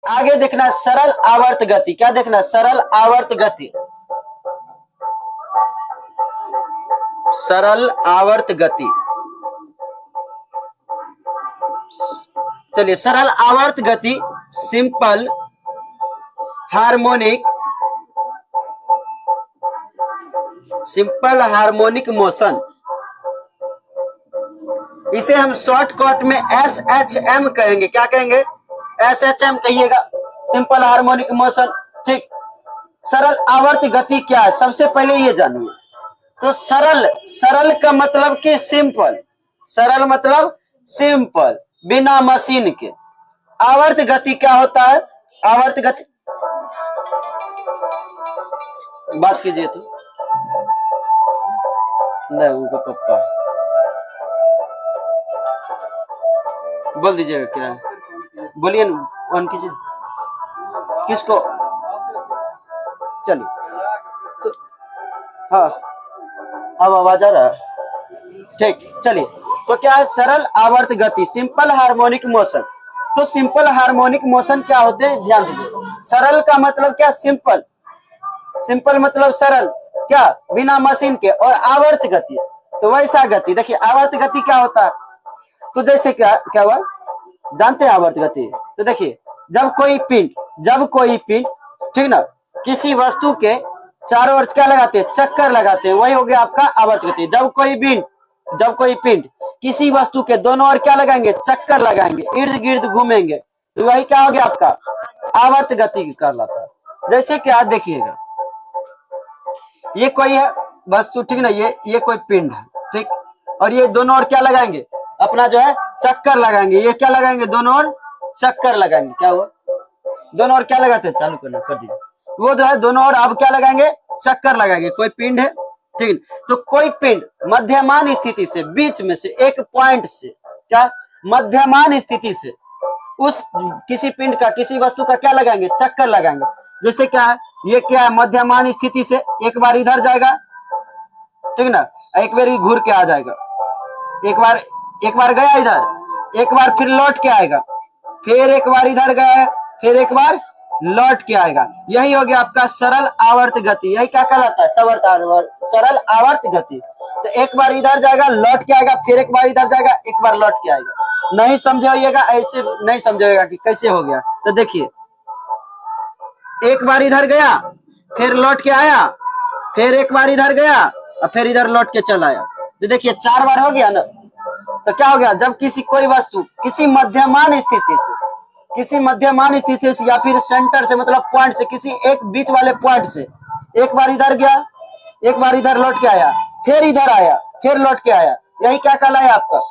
आगे देखना है सरल आवर्त गति। क्या देखना है? सरल आवर्त गति। सरल आवर्त गति। चलिए, सरल आवर्त गति, simple harmonic, simple harmonic motion, इसे हम शॉर्टकट में SHM कहेंगे। क्या कहेंगे? SHM कहिएगा, सिंपल हार्मोनिक मोशन। ठीक। सरल आवर्त गति क्या है, सबसे पहले ये जानिए। तो सरल, सरल का मतलब कि सिंपल, सरल मतलब सिंपल, बिना मशीन के। आवर्त गति क्या होता है? आवर्त गति, बात कीजिए तो। नहीं, उनका पप्पा बोल दीजिएगा क्या है, बोलिए ना, ऑन कीजिए। किसको? चलिए तो, हाँ अब आवाज आ रहा है? ठीक, चलिए। तो क्या है? सरल आवर्त गति, सिंपल हार्मोनिक मोशन। तो सिंपल हार्मोनिक मोशन क्या होते हैं, ध्यान दीजिए। सरल का मतलब क्या? सिंपल, सिंपल मतलब सरल, क्या? बिना मशीन के। और आवर्त गति तो वैसा गति। देखिए आवर्त गति क्या होता है, तो जैसे क्या क्या हुआ, जानते हैं आवर्त गति? तो देखिए, जब कोई पिंड, ठीक ना, किसी वस्तु के चारों ओर क्या लगाते हैं? चक्कर लगाते हैं, वही हो गया आपका आवर्त गति। जब कोई पिंड किसी वस्तु के दोनों ओर क्या लगाएंगे? चक्कर लगाएंगे, इर्द गिर्द घूमेंगे, तो वही क्या हो गया आपका? आवर्त गति कहलाता है। जैसे कि आज देखिएगा, ये कोई है वस्तु, ठीक ना, ये कोई पिंड है, ठीक, और ये दोनों ओर क्या लगाएंगे? अपना जो है चक्कर लगाएंगे। ये क्या लगाएंगे? दोनों ओर चक्कर लगाएंगे। क्या हुआ? दोनों ओर क्या लगाते हैं? चालू करना, कर दीजिए। वो जो है दोनों ओर अब क्या लगाएंगे? चक्कर लगाएंगे। कोई पिंड है, ठीक, तो कोई पिंड मध्यमान स्थिति से, बीच में से, एक पॉइंट से, क्या मध्यमान स्थिति से उस किसी पिंड का, किसी वस्तु का क्या लगाएंगे? चक्कर लगाएंगे। जैसे क्या है, ये क्या है? मध्यमान स्थिति से एक बार इधर जाएगा, ठीक ना, एक बार घूर के आ जाएगा, एक बार गया इधर, एक बार फिर लौट के आएगा, फिर एक बार इधर गया, फिर एक बार लौट के आएगा। यही हो गया आपका सरल आवर्त गति। यही क्या कहलाता है? सरल आवर्त गति। तो एक बार इधर जाएगा, लौट के आएगा, फिर एक बार इधर जाएगा, एक बार लौट के आएगा। नहीं समझिएगा, ऐसे नहीं समझिएगा कि कैसे हो गया। तो देखिए, एक बार इधर गया, फिर लौट के आया, फिर एक बार इधर गया, और फिर इधर लौट के चला आया। तो देखिए 4 बार हो गया ना। तो क्या हो गया? जब कोई वस्तु किसी मध्यमान स्थिति से या फिर सेंटर से, मतलब पॉइंट से, किसी एक बीच वाले पॉइंट से एक बार इधर गया, एक बार इधर लौट के आया, फिर इधर आया, फिर लौट के आया, यही क्या कहलाया आपका?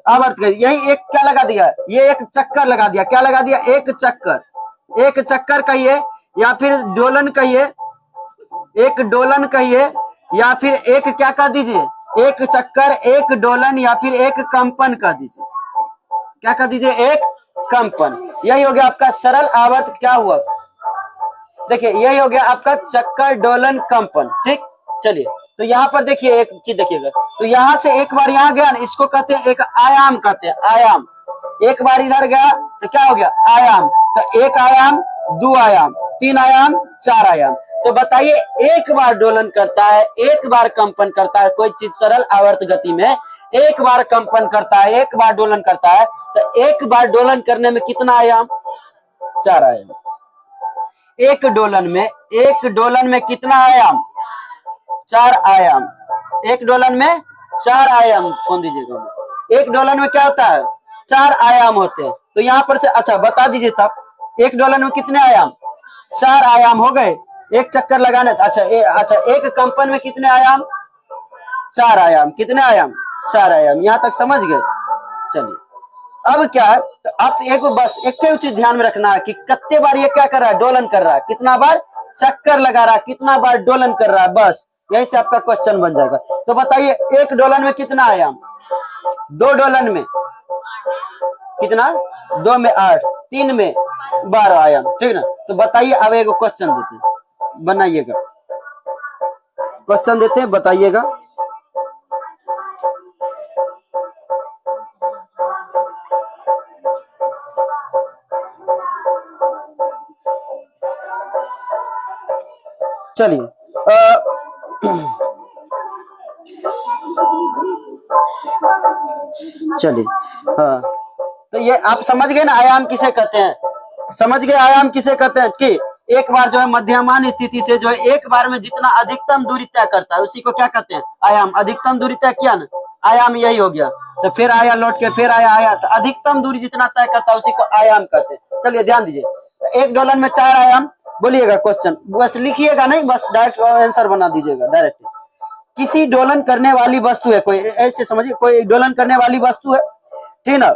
आवर्त गति। यही एक क्या लगा दिया? ये एक चक्कर लगा दिया। क्या लगा दिया? एक चक्कर कहिए, या फिर डोलन कहिए, एक डोलन कहिए, या फिर एक क्या कह दीजिए? एक चक्कर, एक डोलन, या फिर एक कंपन कह दीजिए। क्या कह दीजिए? एक कंपन। यही हो गया आपका सरल आवर्त। क्या हुआ? देखिए यही हो गया आपका चक्कर, डोलन, कंपन। ठीक, चलिए तो यहाँ पर देखिए एक चीज देखिएगा। तो यहाँ से एक बार यहाँ गया ना, इसको कहते हैं एक आयाम, कहते हैं आयाम। एक बार इधर गया तो क्या हो गया? आयाम। तो एक आयाम, 2 आयाम, 3 आयाम, 4 आयाम। तो बताइए, एक बार डोलन करता है, एक बार कंपन करता है कोई चीज सरल आवर्त गति में, एक बार कंपन करता है, एक बार डोलन करता है, तो एक बार डोलन करने में कितना आयाम? 4 आयाम। एक डोलन में कितना आयाम? 4 आयाम। एक डोलन में 4 आयाम, फोन दीजिएगा। एक डोलन में क्या होता है? 4 आयाम होते हैं। तो यहाँ पर से अच्छा बता दीजिए तब, एक डोलन में कितने आयाम? 4 आयाम हो गए। एक चक्कर लगाने, अच्छा एक कंपन में कितने आयाम? 4 आयाम। कितने आयाम? 4 आयाम। यहाँ तक समझ गए? चलिए अब क्या है, तो आप बस एक चीज ध्यान में रखना है कि कितने बार ये क्या कर रहा है? डोलन कर रहा है। कितना बार चक्कर लगा रहा है, कितना बार डोलन कर रहा है, बस यही से आपका क्वेश्चन बन जाएगा। तो बताइए, एक डोलन में कितना आयाम? 2 डोलन में कितना? 2 में 8, 3 में 12 आयाम। ठीक ना? तो बताइए, अब एक क्वेश्चन देते हैं, बनाइएगा। क्वेश्चन देते हैं, बताइएगा। चलिए चलिए हाँ, तो ये आप समझ गए ना आयाम किसे कहते हैं, समझ गए आयाम किसे कहते हैं कि एक बार जो है मध्यमान स्थिति से जो है एक बार में जितना अधिकतम दूरी तय करता है उसी को क्या कहते हैं आयाम। अधिकतम दूरी तय किया ना, आयाम यही हो गया। तो फिर आया लौट के, फिर आया, तो अधिकतम दूरी जितना तय करता है उसी को आयाम कहते हैं। चलिए ध्यान दीजिए, तो एक डोलन में 4 आयाम, बोलिएगा क्वेश्चन, बस लिखिएगा नहीं, बस डायरेक्ट आंसर बना दीजिएगा डायरेक्ट। किसी डोलन करने वाली वस्तु है, कोई ऐसे समझिए, कोई डोलन करने वाली वस्तु है, ठीक ना,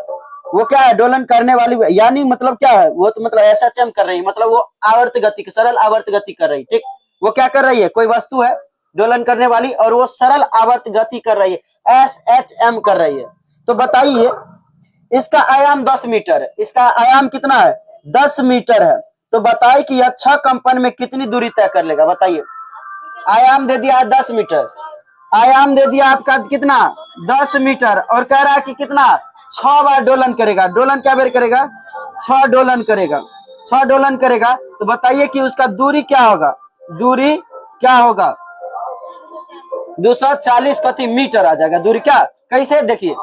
वो क्या है डोलन करने वाली, यानी मतलब क्या है वो, तो मतलब ऐसा चम कर रही है, मतलब वो आवर्त गति, सरल आवर्त गति कर रही है, ठीक। वो क्या कर रही है, कोई वस्तु है डोलन करने वाली और वो सरल आवर्त गति कर रही है, SHM कर रही है। तो बताइए इसका आयाम 10 मीटर है, इसका आयाम कितना है 10 मीटर है। तो बताइए कि यह 6 कंपन में कितनी दूरी तय कर लेगा, बताइए। आयाम दे दिया है 10 मीटर, आयाम दे दिया आपका कितना 10 मीटर, और कह रहा है कि कितना 6 बार डोलन करेगा। डोलन क्या बार करेगा 6 डोलन करेगा, 6 डोलन करेगा। तो बताइए कि उसका दूरी क्या होगा, दूरी क्या होगा 240 कति मीटर आ जाएगा दूरी। क्या कैसे देखिए,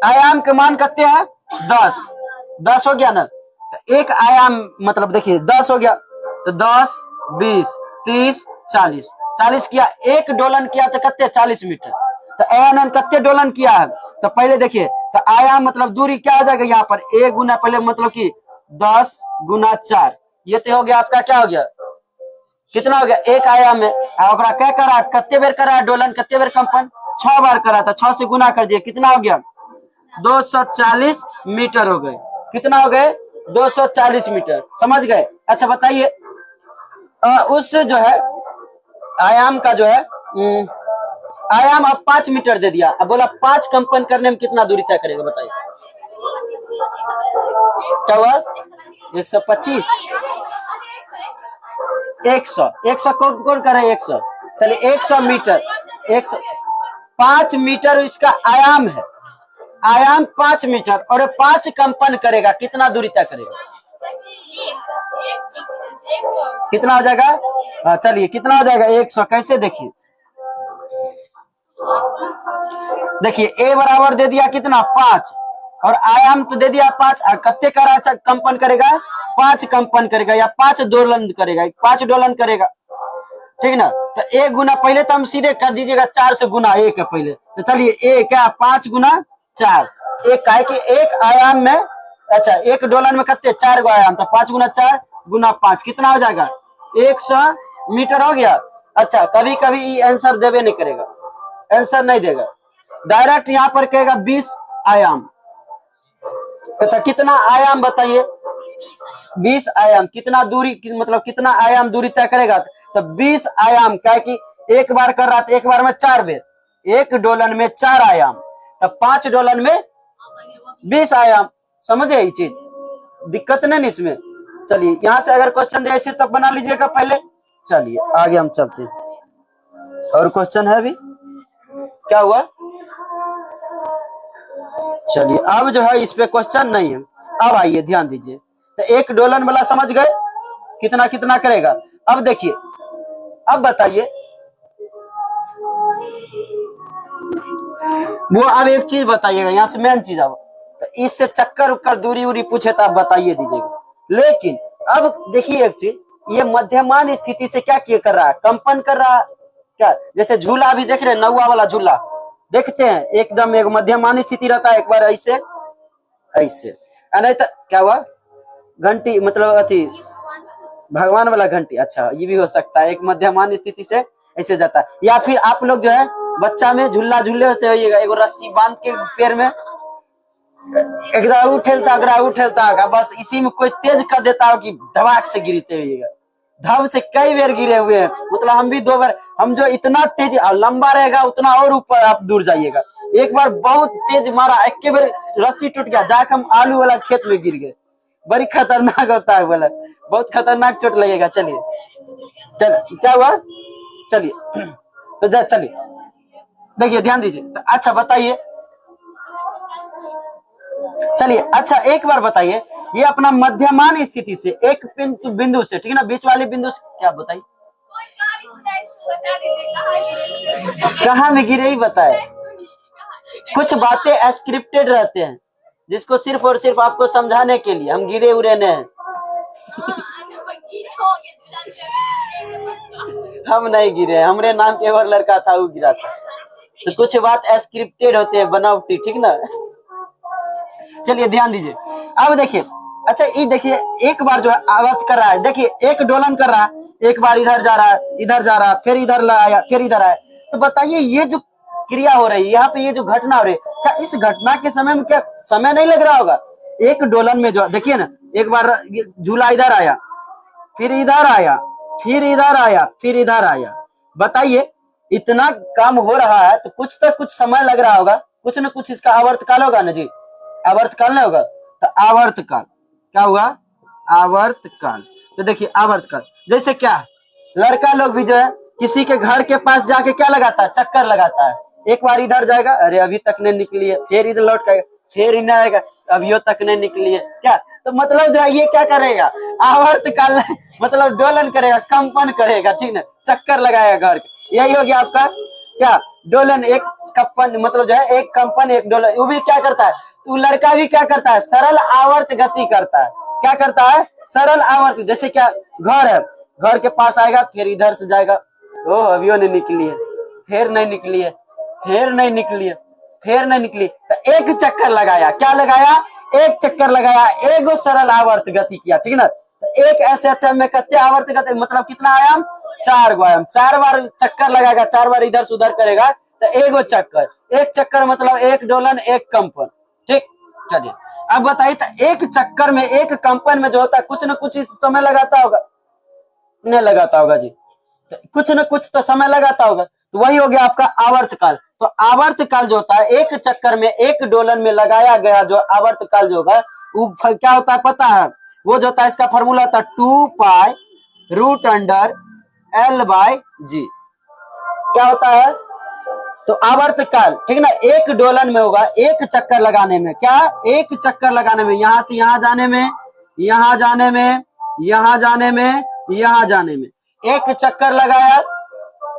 आयाम के मान कितने हैं 10 हो गया ना, तो एक आयाम मतलब देखिए 10 हो गया, तो 10 20 30 40, 40 किया, एक डोलन किया तो कितने 40 मीटर। तो एन कितने डोलन किया है, तो पहले देखिए, तो आयाम मतलब दूरी क्या हो जाएगा यहाँ पर एक गुना, पहले मतलब कि 10 गुना 4, ये तो हो गया आपका क्या हो गया, कितना हो गया एक आयाम में। क्या करा, कितने बेर करा डोलन, कितने बेर कंपन 6 बार करा था, 6 से गुना कर दिए, कितना हो गया 240 मीटर हो गए। कितना हो गए 240 मीटर, समझ गए। अच्छा बताइए उस जो है आयाम का जो है आयाम अब 5 मीटर दे दिया, अब बोला 5 कंपन करने में कितना दूरी तय करेगा, बताइए क्या हुआ 125 100 कौन करे 100, चलिए 100 मीटर, 100 5 मीटर इसका आयाम है, आयाम 5 मीटर और 5 कंपन करेगा, कितना दूरी तय करेगा, कितना हो जाएगा, चलिए कितना हो जाएगा 100। कैसे देखिए, देखिए ए बराबर दे दिया कितना 5 और आयाम तो दे दिया 5, कितने का कंपन करेगा 5 कंपन करेगा या 5 दोलन करेगा, 5 डोलन करेगा, ठीक ना। तो 1 गुना पहले तो हम सीधे कर दीजिएगा 4 से गुना 1 है पहले, तो चलिए 1 क्या 5 गुना 4, एक का है कि एक आयाम में, अच्छा एक डोलन में कितने 4 गो आयाम, तो 5 गुना 4 गुना 5 कितना हो जाएगा 100 मीटर हो गया। अच्छा कभी कभी ये आंसर देवे नहीं करेगा, आंसर नहीं देगा, डायरेक्ट यहाँ पर कहेगा 20 आयाम, तो कितना आयाम बताइए 20 आयाम, कितना दूरी मतलब कितना आयाम दूरी तय करेगा, तो 20 आयाम, क्या कि एक बार कर रहा था, एक बार में 4 बेर, एक डोलन में 4 आयाम, तो 5 डोलन में 20 आयाम, समझे ये चीज, दिक्कत नहीं इसमें। चलिए यहाँ से अगर क्वेश्चन दे ऐसे तब बना लीजिएगा पहले। चलिए आगे हम चलते हैं, और क्वेश्चन है अभी क्या हुआ, चलिए अब जो है इस पे क्वेश्चन नहीं है। अब आइए ध्यान दीजिए, तो एक डोलन वाला समझ गए कितना कितना करेगा। अब देखिए, अब बताइए वो, अब एक चीज बताइएगा यहाँ से मेन चीज, अब तो इससे चक्कर उक्कर दूरी उरी पूछे तो आप बताइए दीजिएगा। लेकिन अब देखिए एक चीज, ये मध्यमान स्थिति से क्या किए कर रहा है, कंपन कर रहा है क्या, जैसे झूला अभी देख रहे हैं, नौवा वाला झूला देखते हैं, एकदम एक मध्यमान स्थिति रहता है, एक बार ऐसे ऐसे, नहीं तो क्या हुआ घंटी, मतलब अथी भगवान वाला घंटी, अच्छा ये भी हो सकता है, एक मध्यमान स्थिति से ऐसे जाता है। या फिर आप लोग जो है बच्चा में झूला झूले होते होइएगा, एगो रस्सी बांध के पैर में एकरा उठेलता, बस इसी में कोई तेज कर देता हो कि धमाक से गिरते हुइएगा, धम से कई बार गिरे हुए हैं, मतलब हम भी 2 बार, हम जो इतना तेज लंबा रहेगा उतना और ऊपर आप दूर जाइएगा। एक बार बहुत तेज मारा, एक बार रस्सी टूट गया, जाकर हम आलू वाला खेत में गिर गए, बड़ी खतरनाक होता है, बोला बहुत खतरनाक चोट लगेगा। चलिए चल क्या हुआ, चलिए तो चलिए देखिए ध्यान दीजिए, तो अच्छा बताइए, चलिए अच्छा एक बार बताइए, ये अपना मध्यमान स्थिति से एक बिंदु से, ठीक है ना, बीच वाले बिंदु से क्या बताइए, कहाँ में गिरे ही बताए। कुछ बातें स्क्रिप्टेड रहते हैं जिसको सिर्फ और सिर्फ आपको समझाने के लिए हम गिरे उरे ने हैं। हम नहीं गिरे, हमरे नाम के और लड़का था वो गिरा था। तो कुछ बात स्क्रिप्टेड होते हैं, बनावटी, ठीक ना। चलिए ध्यान दीजिए, अब देखिए। अच्छा ये देखिए, एक बार जो है आवर्त कर रहा है, देखिए एक डोलन कर रहा है, एक बार इधर जा रहा है, इधर जा रहा है, फिर इधर आया, फिर इधर आया। तो बताइए ये जो क्रिया हो रही है यहाँ पे, ये जो घटना हो रही है, क्या इस घटना के समय में क्या समय नहीं लग रहा होगा? एक डोलन में जो देखिए ना, एक बार झूला इधर आया, फिर इधर आया, फिर इधर आया, फिर इधर आया। बताइए इतना काम हो रहा है तो कुछ तो कुछ समय लग रहा होगा, कुछ न कुछ इसका आवर्त काल होगा ना जी। आवर्त काल नहीं होगा तो आवर्त काल क्या हुआ? आवर्त काल। तो देखिए आवर्त काल जैसे क्या, लड़का लोग भी जो है किसी के घर के पास जाके क्या लगाता है? चक्कर लगाता है। एक बार इधर जाएगा, अरे अभी तक नहीं निकली है, फिर इधर लौट के फिर इधर आएगा, अभी तक नहीं निकली है, क्या? तो मतलब जो है ये क्या करेगा? आवर्त काल मतलब डोलन करेगा, कंपन करेगा, ठीक ना, चक्कर लगाएगा घर के। यही हो गया आपका क्या? डोलन, एक कंपन, मतलब जो है एक कंपन एक डोलन। वो भी क्या करता है? वो लड़का भी क्या करता है? सरल आवर्त गति करता है। क्या करता है? सरल आवर्त। जैसे क्या, घर है, घर के पास आएगा, फिर इधर से जाएगा, ओ अभी नहीं निकली है, फिर नहीं निकली है, फिर नहीं निकली है, फिर नहीं निकली, तो एक चक्कर लगाया। क्या लगाया? एक चक्कर लगाया, एक सरल आवर्त गति किया, ठीक ना। तो एक ऐसे अच्छा में कितने आवर्त गति, मतलब कितना आयाम? 4 आयाम। 4 बार चक्कर लगाएगा, 4 बार इधर से उधर करेगा तो एक चक्कर। एक चक्कर मतलब एक डोलन एक कंपन, ठीक। चलिए अब बताइए, तो एक चक्कर में एक कंपन में जो होता है कुछ न कुछ समय लगाता होगा, नहीं लगाता होगा जी? कुछ न कुछ तो समय लगाता होगा। तो वही हो गया आपका आवर्त काल। तो आवर्त काल जो होता है, एक चक्कर में एक डोलन में लगाया गया जो आवर्त काल जो होगा वो क्या होता है पता है? वो जो होता है, इसका फॉर्मूला होता है 2 pi root under L by g. क्या होता है? तो आवर्त काल, ठीक ना, एक डोलन में होगा, एक चक्कर लगाने में। क्या? एक चक्कर लगाने में, यहां से यहां जाने में, यहां जाने में, यहां जाने में, यहां जाने में एक चक्कर लगाया।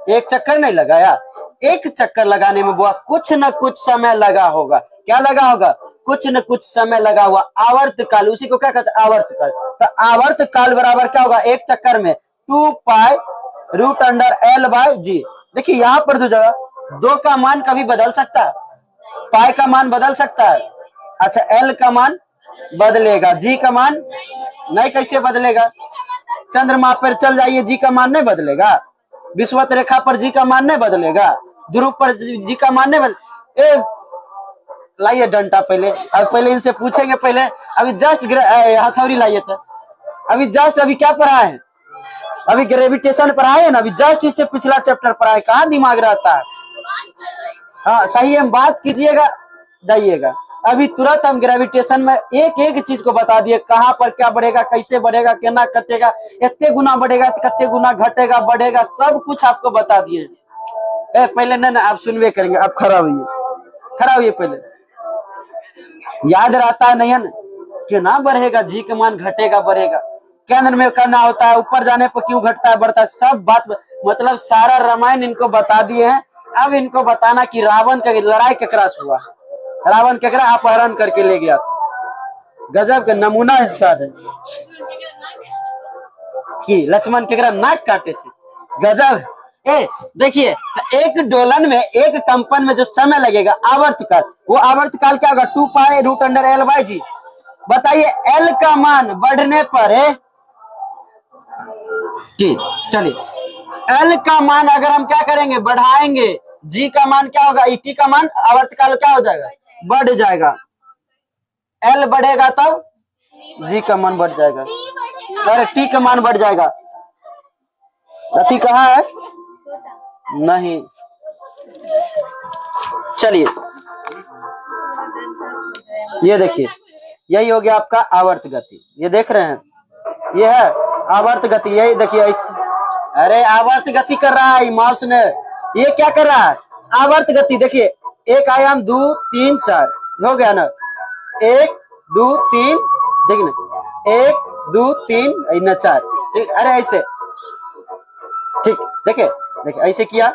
एक चक्कर नहीं लगाया, एक चक्कर लगाने में वो कुछ न कुछ समय लगा होगा। क्या लगा होगा? कुछ न कुछ समय लगा हुआ, आवर्त काल। उसी को क्या कहते हैं? आवर्त काल। तो आवर्त काल बराबर क्या होगा? एक चक्कर में 2 pi root under L by g. देखिए यहाँ पर जो जगह 2 का मान कभी बदल सकता है, पाई का मान बदल सकता है। अच्छा L का मान बदलेगा, जी का मान नहीं। कैसे बदलेगा? चंद्रमा पर चल जाइए, जी का मान नहीं बदलेगा। विषुवत रेखा पर जी का मान नहीं बदलेगा। ध्रुव पर जी का मान नहीं बदले। लाइए डंडा पहले, अब पहले इनसे पूछेंगे। पहले अभी जस्ट हथौड़ी लाइए था, अभी जस्ट अभी क्या पढ़ा है? अभी ग्रेविटेशन पढ़ाए है ना, अभी जस्ट इससे पिछला चैप्टर पढ़ाए। कहाँ दिमाग रहता है? हाँ सही है, बात कीजिएगा जाइएगा। अभी तुरंत हम ग्रेविटेशन में एक एक चीज को बता दिए, कहाँ पर क्या बढ़ेगा, कैसे बढ़ेगा, केना कटेगा, इतने गुना बढ़ेगा, कितने गुना घटेगा, बढ़ेगा, सब कुछ आपको बता दिए। पहले ना आप सुनवे करेंगे, आप खड़ा होइए, खड़ा होइए पहले। याद रहता है नहीं है? क्यों ना बढ़ेगा, जी का मान घटेगा बढ़ेगा, केंद्र में करना होता है, ऊपर जाने पर क्यों घटता है बढ़ता है, सब बात मतलब सारा रामायण इनको बता दिए हैं। अब इनको बताना कि रावण का लड़ाई केकरा से हुआ, रावण केकरा अपहरण करके ले गया था। गजब के नमूना हिसाब है कि लक्ष्मण केकरा नाक काटे थे। गजब। देखिए एक डोलन में एक कंपन में जो समय लगेगा आवर्त काल, वो आवर्त काल क्या होगा? 2 pi root under L by g. बताइए L का मान बढ़ने पर है जी। चलिए L का मान अगर हम क्या करेंगे? बढ़ाएंगे, G का मान क्या होगा? T का मान आवर्त काल क्या हो जाएगा? बढ़ जाएगा। L बढ़ेगा तब G का मान बढ़ जाएगा, अरे T का मान बढ़ जाएगा। गति कहाँ है? नहीं। चलिए ये देखिए, यही हो गया आपका आवर्त गति। ये देख रहे हैं, ये है आवर्त गति। यही देखिए अरे आवर्त गति कर रहा है माउस ने। ये क्या कर रहा है? आवर्त गति। देखिए एक आयाम 2 3 4 हो गया ना, 1 2 3, देखिए ना 1 2 3 4, ठीक। अरे ऐसे ठीक, देखिए देखिए ऐसे किया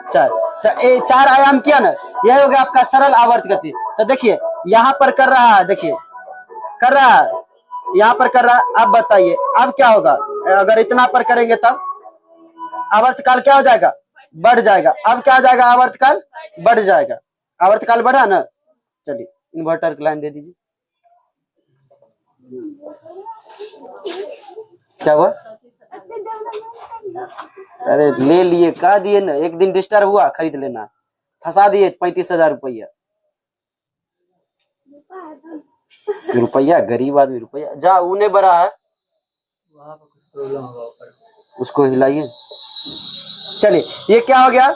4, तो ये 4 आयाम किया ना, यह हो गया आपका सरल आवर्त गति। तो देखिए यहाँ पर कर रहा है, देखिए कर रहा है, यहाँ पर कर रहा है। अब बताइए अब क्या होगा, अगर इतना पर करेंगे तब आवर्तकाल क्या हो जाएगा, बढ़ जाएगा। अब क्या हो जाएगा, आवर्तकाल बढ़ जाएगा। आवर्तकाल बढ़ा ना, चलिए इन्वर्टर की लाइन दे दीजिए। क्या हुआ, अरे ले लिए, कह दिए ना, एक दिन डिस्टर्ब हुआ, खरीद लेना, फंसा दिए 35,000 रुपया। रुपया गरीब आदमी, रुपया जा उन्हें बड़ा है, वहां पर कुछ प्रॉब्लम होगा, उसको हिलाइए। चलिए ये क्या हो गया,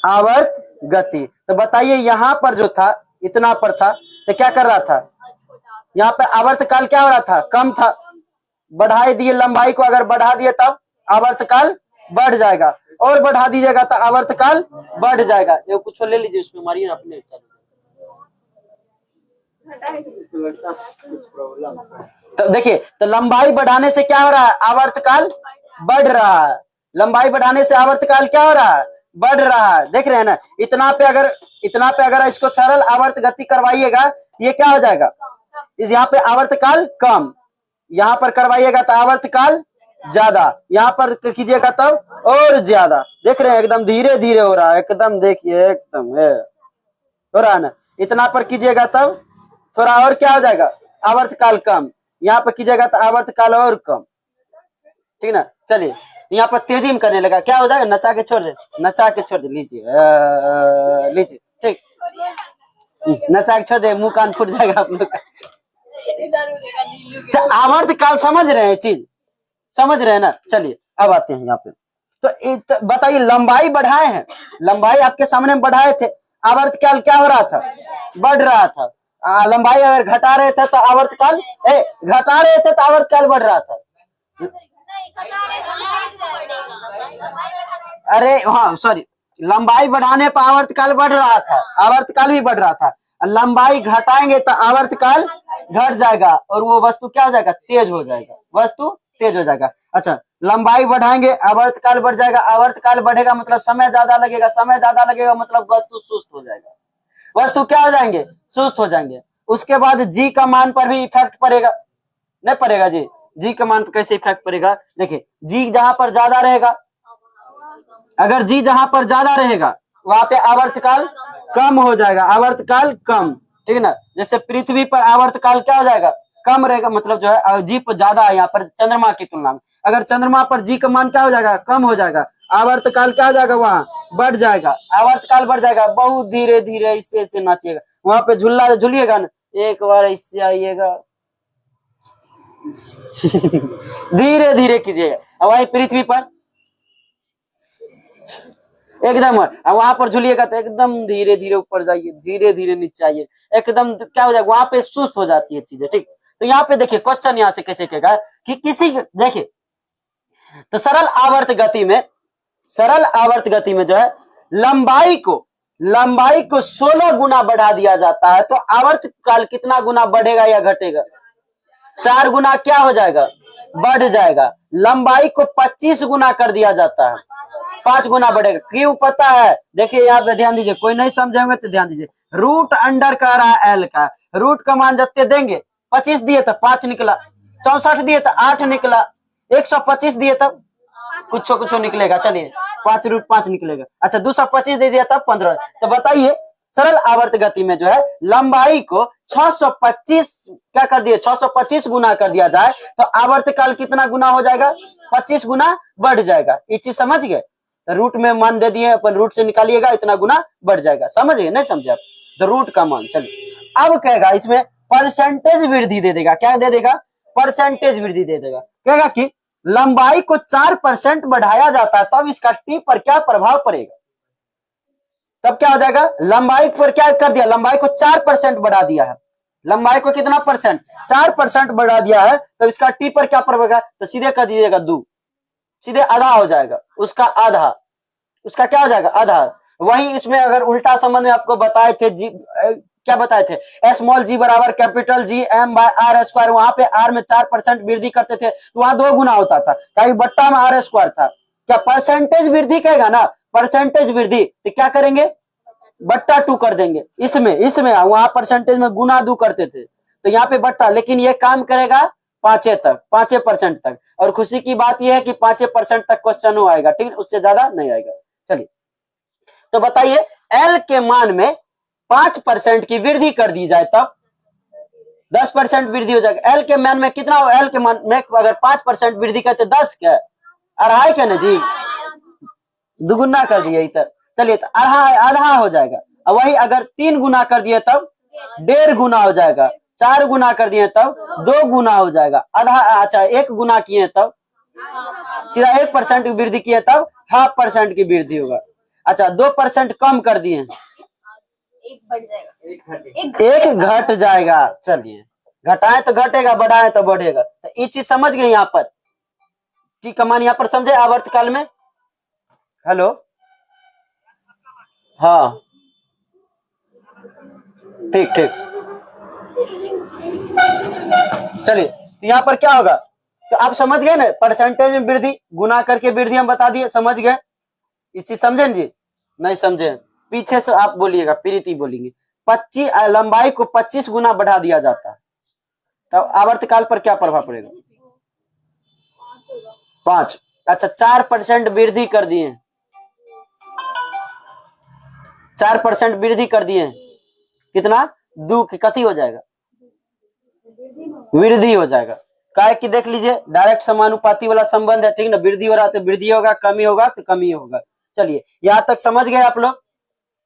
आवर्त गति। तो बताइए यहाँ पर जो था इतना पर था, तो क्या कर रहा था, यहाँ पे आवर्त काल क्या हो रहा था, कम था। बढ़ाई दिए लंबाई को, अगर बढ़ा दिए तब आवर्त काल बढ़ जाएगा, और बढ़ा दीजिएगा तो आवर्त काल बढ़ जाएगा। ये कुछ ले लीजिए, उसमें मारिए अपने। तो देखिए, तो लंबाई बढ़ाने से क्या हो रहा है, आवर्तकाल बढ़ रहा है। लंबाई बढ़ाने से आवर्तकाल क्या हो रहा है, बढ़ रहा है। देख रहे हैं ना, इतना पे अगर इसको सरल आवर्त गति करवाइएगा, ये क्या हो जाएगा, इस यहाँ पे आवर्तकाल कम, यहाँ पर करवाइएगा तो आवर्तकाल ज्यादा, यहाँ पर कीजिएगा तब और ज्यादा। देख रहे हैं एकदम धीरे धीरे हो रहा है, एकदम देखिए एकदम हो रहा है ना। इतना पर कीजिएगा तब थोड़ा और क्या हो जाएगा, आवर्तकाल कम, यहाँ पर कीजिएगा तो आवर्तकाल और कम, ठीक ना। चलिए यहाँ पर तेजी में करने लगा, क्या हो जाएगा, नचा के छोड़ दे, नचा के छोड़ दे, लीजिए लीजिए, ठीक, नचा के छोड़ दे, मुंह कान फूट जाएगा आप लोग का। तो आवर्तकाल समझ रहे हैं, चीज समझ रहे हैं ना। चलिए अब आते हैं यहाँ पे, तो बताइए लंबाई बढ़ाए हैं, लंबाई आपके सामने बढ़ाए थे, आवर्तकाल क्या हो रहा था, बढ़ रहा था। लंबाई अगर घटा रहे थे तो आवर्तकाल घटा रहे थे तो आवर्तकाल बढ़ रहा था। अरे हाँ सॉरी, लंबाई बढ़ाने पर आवर्तकाल बढ़ रहा था, आवर्तकाल भी बढ़ रहा था। लंबाई घटाएंगे तो आवर्तकाल घट जाएगा, और वो वस्तु क्या हो जाएगा, तेज हो जाएगा, वस्तु तेज हो जाएगा। अच्छा, लंबाई बढ़ाएंगे आवर्तकाल बढ़ जाएगा, आवर्तकाल बढ़ेगा मतलब समय ज्यादा लगेगा, समय ज्यादा लगेगा मतलब वस्तु सुस्त हो जाएगा, वस्तु क्या हो जाएंगे, सुस्त हो जाएंगे। उसके बाद जी का मान पर भी इफेक्ट पड़ेगा, नहीं पड़ेगा जी, जी का मान पर कैसे इफेक्ट पड़ेगा, देखिए जी जहां पर ज्यादा रहेगा, अगर जी जहां पर ज्यादा रहेगा वहां पे आवर्तकाल कम हो जाएगा, आवर्तकाल कम, ठीक है ना। जैसे पृथ्वी पर आवर्तकाल क्या हो जाएगा, कम रहेगा, मतलब जो है जी पर ज्यादा है यहाँ पर चंद्रमा की तुलना में, अगर चंद्रमा पर जी का मान क्या हो जाएगा, कम हो जाएगा, आवर्तकाल क्या हो जाएगा, वहां बढ़ जाएगा, आवर्तकाल बढ़ जाएगा। बहुत धीरे धीरे इससे नाचिएगा, वहां पे झूला झूलिएगा ना, एक बार इससे आइएगा धीरे धीरे कीजिएगा। वही पृथ्वी पर एकदम, वहां पर झूलिएगा तो एकदम धीरे धीरे ऊपर जाइए, धीरे धीरे नीचे आइए, एकदम क्या हो जाएगा, वहां पे सुस्त हो जाती है चीजें, ठीक। तो यहाँ पे देखिए क्वेश्चन यहाँ से कैसे कहेगा कि किसी, देखिए तो सरल आवर्त गति में जो है लंबाई को 16 गुना बढ़ा दिया जाता है, तो आवर्त काल कितना गुना बढ़ेगा या घटेगा, 4 गुना क्या हो जाएगा, बढ़ जाएगा। लंबाई को 25 गुना कर दिया जाता है, 5 गुना बढ़ेगा। क्यों पता है, देखिए यहाँ पे ध्यान दीजिए, कोई नहीं समझेंगे तो ध्यान दीजिए। रूट अंडर का रहा एल का, रूट का मान जब देंगे, 25 दिए तो 5 निकला, 64 दिए तो 8 निकला, 125 दिए तब कुछ निकलेगा, चलिए 5 रूट 5 निकलेगा। अच्छा 225 दे दिया तब 15। तो बताइए सरल आवर्त गति में जो है लंबाई को 625 क्या कर दिए, 625 गुना कर दिया जाए तो आवर्तकाल कितना गुना हो जाएगा, 25 गुना बढ़ जाएगा। ये चीज समझ गए, तो रूट में मान दे दिए, अपन रूट से निकालिएगा, इतना गुना बढ़ जाएगा। समझ गए, नहीं समझे आप, तो रूट का मान। चलिए अब कहेगा इसमें परसेंटेज वृद्धि दे देगा, क्या दे देगा, परसेंटेज वृद्धि दे देगा। कहेगा कि लंबाई को 4% बढ़ाया जाता है तब इसका टी पर क्या प्रभाव पड़ेगा, तब क्या हो जाएगा, लंबाई पर क्या कर दिया, लंबाई को 4% बढ़ा दिया है, लंबाई को कितना परसेंट, 4% बढ़ा दिया है, तब इसका टी पर क्या प्रभाव पड़ेगा, तो सीधे कर दीजिएगा 2, सीधे आधा हो जाएगा, उसका आधा, उसका क्या हो जाएगा, आधा। वही इसमें अगर उल्टा संबंध में आपको बताए थे क्या बताए थे, स्मॉल जी बराबर capital G M by R square. वहां पे आर में 4% वृद्धि करते थे तो वहां 2 गुना होता था, क्योंकि बट्टा में आर स्क्वायर था। क्या परसेंटेज वृद्धि कहेगा ना, परसेंटेज वृद्धि, तो क्या करेंगे, बट्टा 2 कर देंगे। इसमें वहां परसेंटेज में गुना 2 करते थे, तो यहाँ पे बट्टा। लेकिन ये काम करेगा 5% तक। और खुशी की बात यह है कि 5% तक क्वेश्चन हो आएगा, ठीक है, उससे ज्यादा नहीं आएगा। चलिए, तो बताइए एल के मान में 5% की वृद्धि कर दी जाए तब 10% वृद्धि हो जाएगा। एल के मान में कितना हो, एल के मान में अगर 5% वृद्धि करते 10 क्या, अढ़ाई क्या ना जी, दुगुना कर दिए इधर। चलिए, तो आधा हो जाएगा। और वही अगर 3 गुना कर दिए तब 1.5 गुना हो जाएगा, 4 गुना कर दिए तब 2 गुना हो जाएगा, आधा। अच्छा, 1 गुना किए तब सीधा 1% की वृद्धि किए तब 0.5% की वृद्धि होगा। अच्छा, 2% कम कर दिए, एक बढ़ जाएगा, एक घट जाएगा। चलिए, घटाए तो घटेगा, बढ़ाए तो बढ़ेगा। तो ये चीज समझ गए यहाँ पर, ठीक का मान यहाँ पर समझे आवर्तकाल में। हेलो, हाँ ठीक ठीक। चलिए, यहाँ पर क्या होगा, तो आप समझ गए ना, परसेंटेज में वृद्धि, गुना करके वृद्धि हम बता दिए, समझ गए। इस चीज समझे जी, नहीं समझे पीछे से आप बोलिएगा, प्रीति बोलेंगे। 25 लंबाई को 25 गुना बढ़ा दिया जाता है, तब आवर्तकाल पर क्या प्रभाव पड़ेगा, 5। अच्छा, 4% वृद्धि कर दिए, 4% वृद्धि कर दिए, कितना, 2 कथी हो जाएगा, वृद्धि हो जाएगा। काय कि देख लीजिए, डायरेक्ट समानुपाती वाला संबंध है, ठीक ना, वृद्धि हो रहा तो वृद्धि होगा, कमी होगा तो कमी होगा। चलिए, यहां तक समझ गए आप लोग।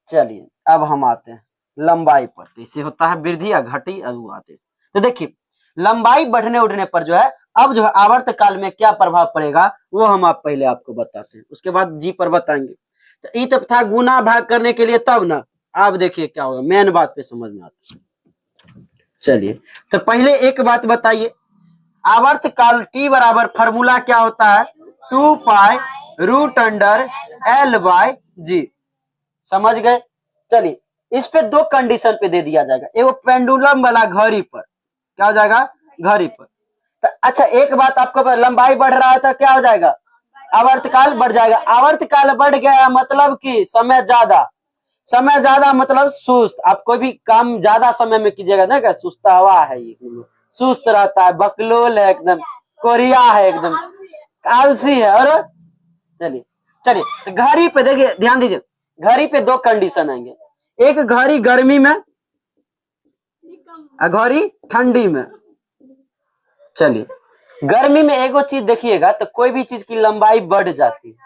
चलिए, अब हम आते हैं लंबाई पर, कैसे होता है वृद्धि या घटी, अब आते हैं। तो देखिए, लंबाई बढ़ने उठने पर जो है, अब जो है आवर्तकाल में क्या प्रभाव पड़ेगा वो हम पहले आपको बताते हैं, उसके बाद जी पर बताएंगे। तो ई तब था गुना भाग करने के लिए, तब ना, अब देखिए क्या होगा, मेन बात पे समझ में आता है। चलिए, तो पहले एक बात बताइए, आवर्तकाल टी बराबर फॉर्मूला क्या होता है, 2 pi root under L by g. समझ गए। चलिए, इस पे 2 कंडीशन पे दे दिया जाएगा, एगो पेंडुलम वाला घड़ी पर, क्या हो जाएगा, घड़ी पर। तो अच्छा, एक बात आपको पता, लंबाई बढ़ रहा है तो क्या हो जाएगा, आवर्तकाल बढ़ जाएगा। आवर्तकाल बढ़ गया मतलब कि समय ज्यादा मतलब सुस्त। आप कोई भी काम ज्यादा समय में कीजिएगा ना, क्या सुस्त हवा है, ये सुस्त रहता है, बकलोल है, एकदम कोरिया है, एकदम आलसी है। और चलिए घड़ी पे देखिए, ध्यान दीजिए, घड़ी पे 2 कंडीशन आएंगे, एक घड़ी गर्मी में, घड़ी ठंडी में। चलिए, गर्मी में एगो चीज देखिएगा, तो कोई भी चीज की लंबाई बढ़ जाती है,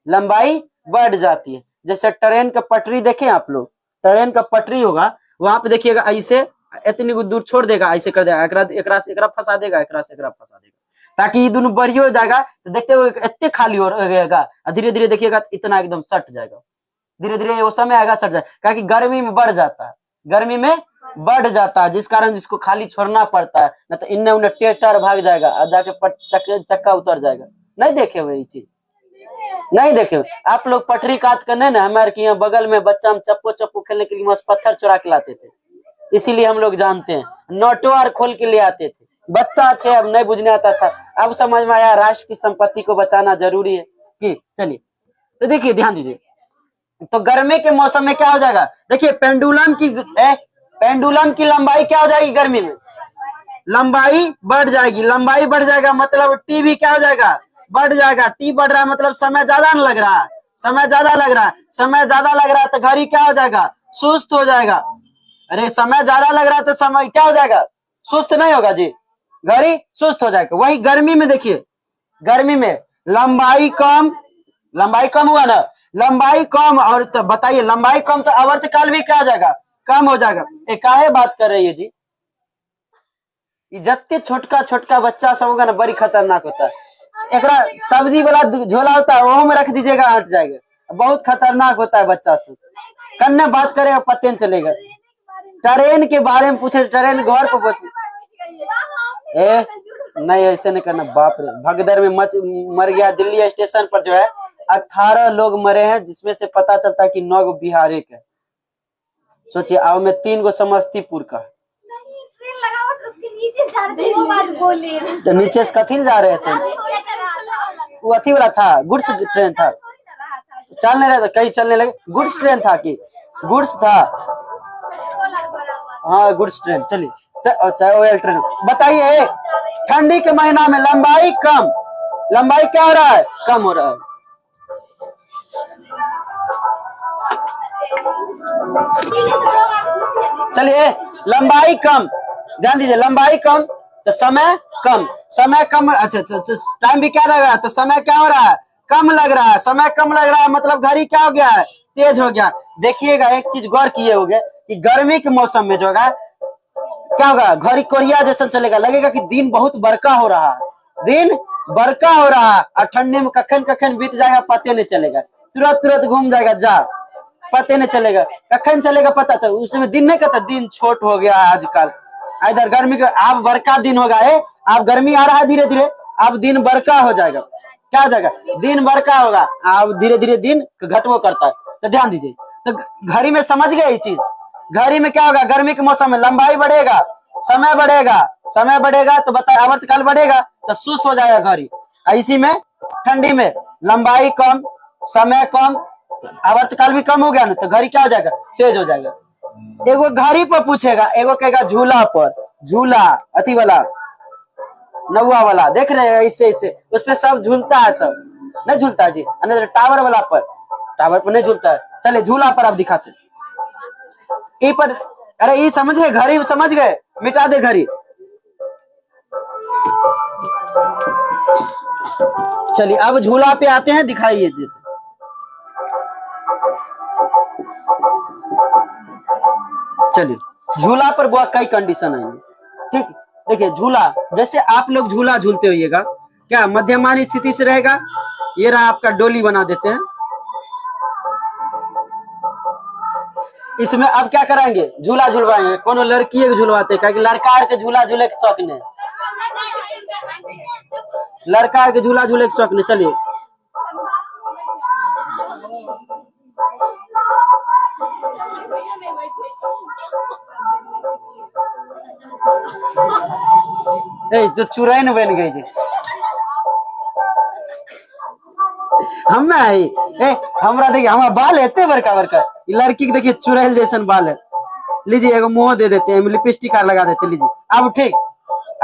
लंबाई बढ़ जाती है। जैसे ट्रेन का पटरी देखें आप लोग, ट्रेन का पटरी होगा, वहां पे देखिएगा ऐसे इतनी दूर छोड़ देगा, ऐसे कर देगा, एकरा फंसा देगा, एकरा फंसा देगा, ताकि ये दोनों बड़ी हो जाएगा। तो देखते हुए इतने खाली हो जाएगा, धीरे धीरे देखिएगा इतना एकदम सट जाएगा, धीरे धीरे वो समय आएगा सट जाएगा, क्योंकि गर्मी में बढ़ जाता है, गर्मी में बढ़ जाता है, जिस कारण जिसको खाली छोड़ना पड़ता है, न तो इन्ने उन्हें टेटर भाग जाएगा और जाके चक्का उतर जाएगा। नहीं देखे हुए ये चीज, नहीं देखे हुए आप लोग, पटरी काट कर नहीं ना, हमारे यहाँ बगल में बच्चा हम चप्पो खेलने के लिए मस्त पत्थर चुरा के लाते थे, इसीलिए हम लोग जानते हैं, नोटवार खोल के ले आते थे, बच्चा थे, अब नहीं बुझने आता था, अब समझ में आया राष्ट्र की संपत्ति को बचाना जरूरी है कि। चलिए, तो देखिए ध्यान दीजिए, तो गर्मी के मौसम में क्या हो जाएगा, देखिए पेंडुलम की लंबाई क्या हो जाएगी, गर्मी में लंबाई बढ़ जाएगी, लंबाई बढ़ जाएगा मतलब टी भी क्या हो जाएगा, बढ़ जाएगा। टी बढ़ रहा है मतलब समय ज्यादा न लग रहा है, समय ज्यादा लग रहा है, समय ज्यादा लग रहा है तो घड़ी क्या हो जाएगा, सुस्त हो जाएगा। अरे समय ज्यादा लग रहा है तो समय क्या हो जाएगा, सुस्त नहीं होगा जी, घड़ी सुस्त हो जाएगा। वही गर्मी में देखिए, गर्मी में लंबाई कम हुआ ना, लंबाई कम, और तो बताइए लंबाई कम तो आवर्तकाल भी क्या हो जाएगा, कम हो जाएगा। एक काहे बात कर रही है जी, जत्ते छोटका बच्चा सब होगा ना, बड़ी खतरनाक होता है। एक सब्जी वाला झोला होता है, वो में रख दीजिएगा, हट जाएगा, बहुत खतरनाक होता है बच्चा सब, कन्ने बात करेगा पते नहीं चलेगा। ट्रेन के बारे में पूछे, ट्रेन घर पर पहुंचे, नहीं ऐसे नहीं करना, बाप रे, भगदड़ में मर गया, दिल्ली स्टेशन पर जो है 18 लोग मरे हैं, जिसमें से पता चलता है कि 9 बिहारी के। सोचिए, आओ में 3 गो समस्तीपुर का। ट्रेन लगा हुआ तो उसके नीचे जा रहे थे, वो बात बोले। तो नीचे से कथी जा रहे थे? वो अथी वाला था, गुड्स ट्रेन था, चल नहीं रहा था, कहीं चलने लगे। गुड्स ट्रेन था कि गुड्स था? हाँ गुड्स ट्रेन। चलिए चाहे ऑयल ट्रेन। बताइए, ठंडी के महीना में लंबाई कम, लंबाई क्या हो रहा है? कम हो रहा है। चलिए, लंबाई कम, ध्यान दीजिए, लंबाई कम तो समय कम, समय कम। अच्छा, टाइम भी क्या लग रहा है? तो समय क्या हो रहा है? कम लग रहा है। समय कम लग रहा है मतलब घड़ी क्या हो गया है? तेज हो गया। देखिएगा, एक चीज गौर किए होगे कि गर्मी के मौसम में जो होगा क्या होगा? घड़ी कोरिया जैसा चलेगा, लगेगा कि दिन बहुत बड़का हो रहा है, दिन बड़का हो रहा है। और ठंडे में कखन कखन बीत जाएगा पते नहीं चलेगा, तुरंत तुरंत घूम जाएगा, जा पते नहीं चलेगा, कखन चलेगा पता। तो उसमें दिन नहीं कहता दिन छोट हो गया आजकल। इधर गर्मी के अब बड़का दिन होगा, अब गर्मी आ रहा है धीरे धीरे, अब दिन बड़का हो जाएगा। क्या हो जाएगा? दिन बड़का होगा, अब धीरे धीरे दिन घटवो करता है। तो ध्यान दीजिए, तो घड़ी में समझ गए ये चीज। घड़ी में क्या होगा? गर्मी के मौसम में लंबाई बढ़ेगा, समय बढ़ेगा, समय बढ़ेगा तो बताए आवर्तकाल बढ़ेगा, तो सुस्त हो जाएगा घड़ी। इसी में ठंडी में लंबाई कम, समय कम, आवर्तकाल भी कम हो गया ना, तो घड़ी क्या हो जाएगा? तेज हो जाएगा। एगो घड़ी पर पूछेगा, एगो कहेगा झूला पर, झूला अथी वाला नौवा वाला, देख रहे हैं इससे इससे उस पे सब झूलता है, सब नहीं झूलता जी। टावर वाला पर, टावर पर नहीं झूलता है। चलिए झूला पर आप दिखाते ई पर। अरे ये समझ गए, घड़ी समझ गए, मिटा दे घड़ी। चलिए अब झूला पे आते हैं, दिखाइए। चलिए झूला पर बहुत कई कंडीशन है, ठीक। देखिए झूला, जैसे आप लोग झूला झूलते होइएगा, क्या मध्यमान स्थिति से रहेगा? ये रहा आपका डोली, बना देते हैं। इसमें अब क्या कराएंगे? झूला झुलवाएंगे। कोनो लड़की झुलवाते, क्या लड़का के झूला झूले के शौक नहीं, लड़का के झूला झूले के शौक नहीं। चलिए जो चुरैन बन गई जी, हम हमरा देखिए, हमारा बाल एते बड़का बड़का, लड़की के देखिए चुड़ैल जैसन बाल है। लीजिए एगो मुंह दे देते हैं, लिपस्टिक लगा देते, लीजिए अब ठीक,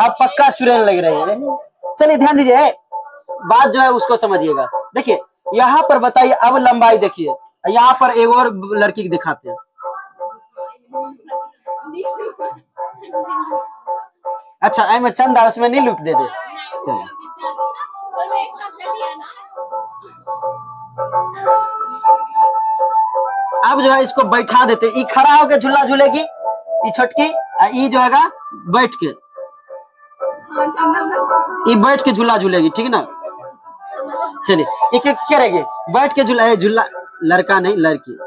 अब पक्का चुड़ैल लग रही है। चलिए ध्यान दीजिए, बात जो है उसको समझिएगा। देखिए यहाँ पर बताइए, अब लंबाई देखिए, यहाँ पर एक और लड़की को दिखाते हैं। अच्छा मैं चंदा उसमें नहीं लुक दे दे। चलिए अब जो है इसको बैठा देते, ये खड़ा होकर झूला झूलेगी, ये छोटकी, ये जो है बैठ के, ये बैठ के झूला झूलेगी, ठीक ना। चलिए ये क्या करेगी? बैठ के झूला, झूला लड़का नहीं लड़की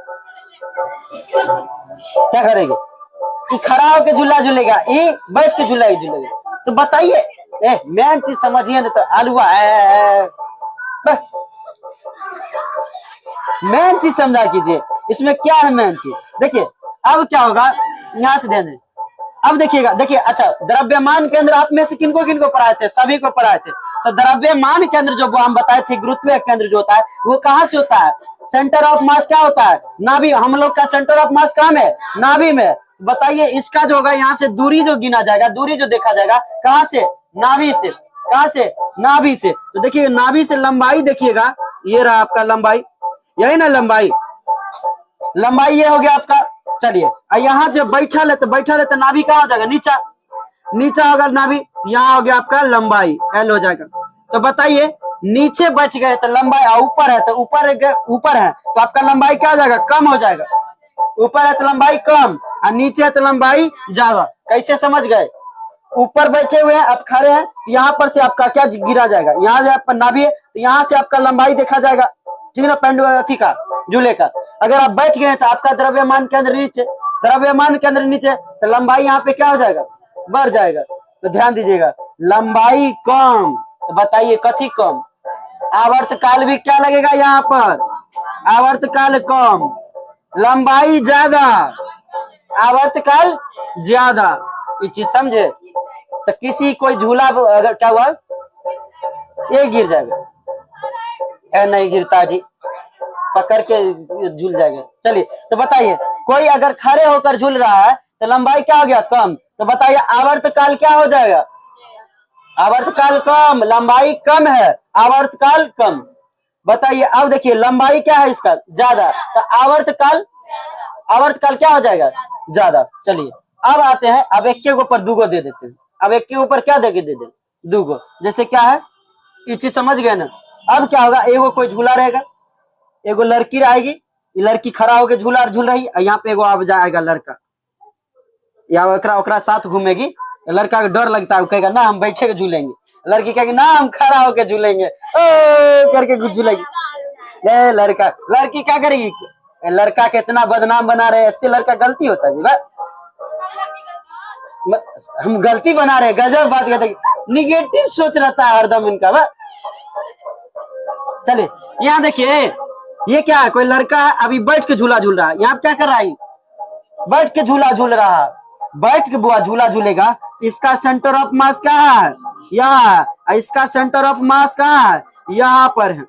क्या करेगी? ये खड़ा होकर झूला झूलेगा, ये बैठ के झूला झूलेगा। तो बताइए मेन चीज समझिए ना, तो आलुआ मेन चीज समझा कीजिए, इसमें क्या है मेन चीज। देखिए अब क्या होगा, यहाँ से ध्यान दें। अब देखिएगा, देखिए अच्छा, द्रव्यमान केंद्र आप में से किनको किनको पढ़ाए थे? सभी को पढ़ाए थे। तो द्रव्यमान केंद्र जो हम बताए थे, गुरुत्वीय केंद्र जो होता है वो कहाँ से होता है? सेंटर ऑफ मास क्या होता है? नाभि। हम लोग का सेंटर ऑफ मास कहाँ में? नाभि में। बताइए इसका जो होगा, यहाँ से दूरी जो गिना जाएगा, दूरी जो देखा जाएगा, कहाँ से? नाभि से। कहाँ से? नाभि से। तो देखिए नाभि से लंबाई देखिएगा, ये रहा आपका लंबाई, यही ना लंबाई, लंबाई ये हो गया आपका। चलिए यहाँ जो बैठल है, तो बैठल है तो नाभि कहाँ हो जाएगा? नीचा, नीचा होगा नाभि, यहाँ हो गया आपका लंबाई, एल हो जाएगा। तो बताइए नीचे बैठ गए तो लंबाई, ऊपर है तो ऊपर है तो आपका लंबाई क्या हो जाएगा? कम हो जाएगा। ऊपर है तो लंबाई कम, और नीचे है तो लंबाई ज्यादा। कैसे समझ गए? ऊपर बैठे हुए हैं, आप खड़े हैं, तो यहाँ पर से आपका क्या गिरा जाएगा? यहाँ से आपका नाभि है, तो यहाँ से आपका लंबाई देखा जाएगा, ठीक है ना, पेंडु अथी का, झूले का। अगर आप बैठ गए तो आपका द्रव्यमान केंद्र नीचे, द्रव्यमान केंद्र नीचे, तो लंबाई यहाँ पे क्या हो जाएगा? बढ़ जाएगा। तो ध्यान दीजिएगा, लंबाई कम, तो बताइए कथी कम? आवर्तकाल भी क्या लगेगा यहाँ पर? आवर्तकाल कम, लंबाई ज्यादा, आवर्तकाल ज्यादा, ये चीज समझे। तो किसी कोई झूला अगर क्या हुआ, ये गिर जाएगा, ए नहीं गिरता जी, पकड़ के झूल जाएगा। चलिए तो बताइए, कोई अगर खड़े होकर झूल रहा है तो लंबाई क्या हो गया, कम। तो बताइए आवर्तकाल क्या हो जाएगा, आवर्तकाल कम, लंबाई कम है, आवर्तकाल कम। बताइए अब देखिए लंबाई क्या है इसका, ज्यादा, तो आवर्तकाल, आवर्तकाल क्या हो जाएगा, ज्यादा। चलिए अब आते हैं, अब एक के ऊपर दूगो दे देते हैं। अब एक के ऊपर क्या देके दे दे, दूगो। जैसे क्या है, ये चीज समझ गए ना। अब क्या होगा, एगो कोई झूला रहेगा, एगो लड़की रहेगी, ये लड़की खड़ा होकर झूला झूल रही, यहाँ पे एगो अब जाएगा लड़का, या ओकरा साथ घूमेगी। लड़का को डर लगता है, कहेगा ना हम बैठे के झूलेंगे, लड़की कहेगी ना हम खड़ा होकर झूलेंगे, ओ करके झूलेगी। लड़की क्या करेगी, लड़का के इतना बदनाम बना रहे, इतने लड़का गलती होता है जी भाई, हम गलती बना रहे, गजब बात करते, निगेटिव सोच रहता है हरदम इनका बा। चलिए यहाँ देखिए, ये क्या है, कोई लड़का है अभी बैठ के झूला झूल रहा है, यहाँ क्या कर रहा है, बैठ के झूला झूल रहा है। बैठ के बुआ झूला झूलेगा, इसका सेंटर ऑफ मास कहाँ है, यहाँ, इसका सेंटर ऑफ मास कहाँ है, यहाँ पर है।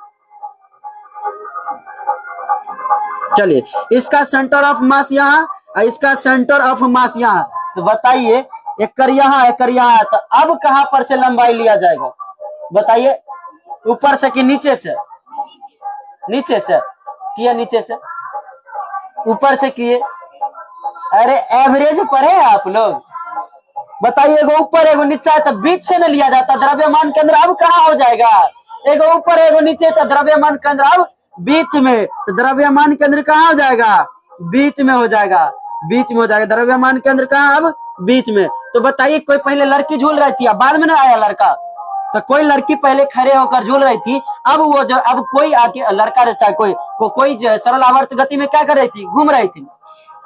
चलिए इसका सेंटर ऑफ मास यहाँ, इसका सेंटर ऑफ मास यहाँ। तो बताइए एक यहाँ, एक यहाँ है, तो अब कहां पर से लंबाई लिया जाएगा, बताइए, ऊपर से कि नीचे से, नीचे से किया, नीचे से ऊपर से किए, अरे एवरेज पढ़े आप लोग, बताइए, एगो ऊपर एगो नीचा है, तो बीच से न लिया जाता, द्रव्यमान केंद्र अब कहाँ हो जाएगा, एगो ऊपर एगो नीचे, तो द्रव्यमान केंद्र अब बीच में, तो द्रव्यमान केंद्र कहाँ हो जाएगा, बीच में हो जाएगा, बीच में हो जाएगा, द्रव्यमान केंद्र कहाँ, अब बीच में। तो बताइए कोई पहले लड़की झूल रही थी, बाद में ना आया लड़का, तो कोई लड़की पहले खड़े होकर झूल रही थी, अब वो जो, अब कोई आके लड़का चाहे कोई सरल आवर्त गति में क्या कर रही थी, घूम रही थी,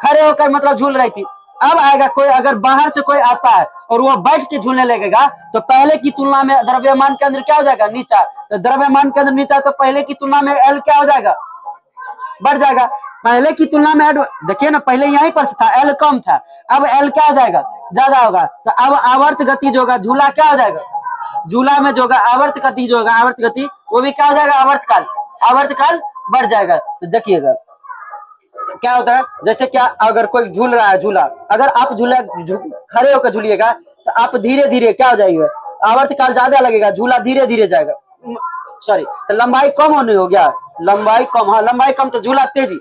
खड़े होकर मतलब झूल रही थी। अब आएगा कोई, अगर बाहर से कोई आता है और वो बैठ के झूलने लगेगा, तो पहले की तुलना में द्रव्यमान केंद्र क्या हो जाएगा, नीचा। तो द्रव्यमान केंद्र नीचा, तो पहले की तुलना में एल क्या हो जाएगा, बढ़ जाएगा। पहले की तुलना में देखिए ना, पहले यहीं पर था, एल कम था, अब एल क्या हो जाएगा, ज्यादा होगा। तो अब आवर्त गति जो होगा, झूला क्या हो जाएगा, झूला में जो होगा आवर्त गति, जो होगा आवर्त गति, वो भी क्या हो जाएगा, आवर्तकाल, आवर्तकाल बढ़ जाएगा। तो देखिएगा तो क्या होता है, जैसे क्या, अगर कोई झूल रहा है झूला, अगर आप खड़े होकर झूलिएगा, तो आप धीरे धीरे क्या हो जाएगा, आवर्तकाल ज्यादा लगेगा, झूला धीरे धीरे जाएगा, सॉरी, तो लंबाई कम होने हो गया, लंबाई कम, हाँ लंबाई कम, तो झूला तेजी,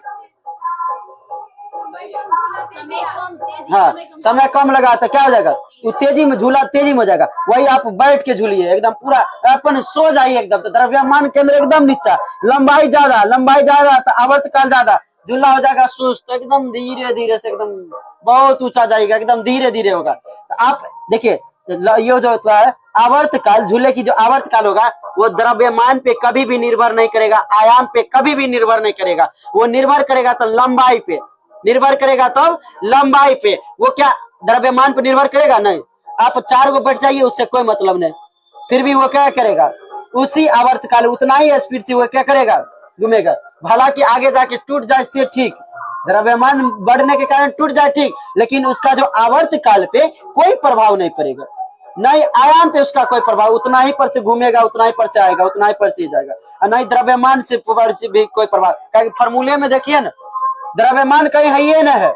हाँ समय कम लगा, तो क्या हो जाएगा, वो तेजी में, झूला तेजी में हो जाएगा। वही आप बैठ के झूलिए एकदम पूरा अपन सो जाइए एकदम, तो द्रव्यमान केंद्र एकदम नीचा, लंबाई ज्यादा, लंबाई ज्यादा, तो आवर्तकाल ज्यादा, झूला हो जाएगा सुस्त, एकदम धीरे धीरे से, एकदम बहुत ऊंचा जाएगा, एकदम धीरे धीरे होगा। तो आप देखिए ये जो होता है आवर्तकाल, झूले की जो आवर्तकाल होगा, वो द्रव्यमान पे कभी भी निर्भर नहीं करेगा, आयाम पे कभी भी निर्भर नहीं करेगा, वो निर्भर करेगा तो लंबाई पे, निर्भर करेगा तो लंबाई पे। वो क्या द्रव्यमान पे निर्भर करेगा, नहीं। आप 4 को बैठ जाइए, उससे कोई मतलब नहीं, फिर भी वो क्या करेगा, उसी आवर्तकाल उतना ही स्पीड से वो क्या करेगा, घूमेगा। हालांकि आगे जाके टूट जाए से ठीक, द्रव्यमान बढ़ने के कारण टूट जाए ठीक, लेकिन उसका जो आवर्तकाल पे कोई प्रभाव नहीं पड़ेगा, नहीं आयाम पे उसका कोई प्रभाव, उतना ही पर से घूमेगा, उतना ही पर से आएगा, उतना ही पर से जाएगा, और नहीं द्रव्यमान से भी कोई प्रभाव। फॉर्मूले में देखिए ना, द्रव्यमान कहीं है ही ना है,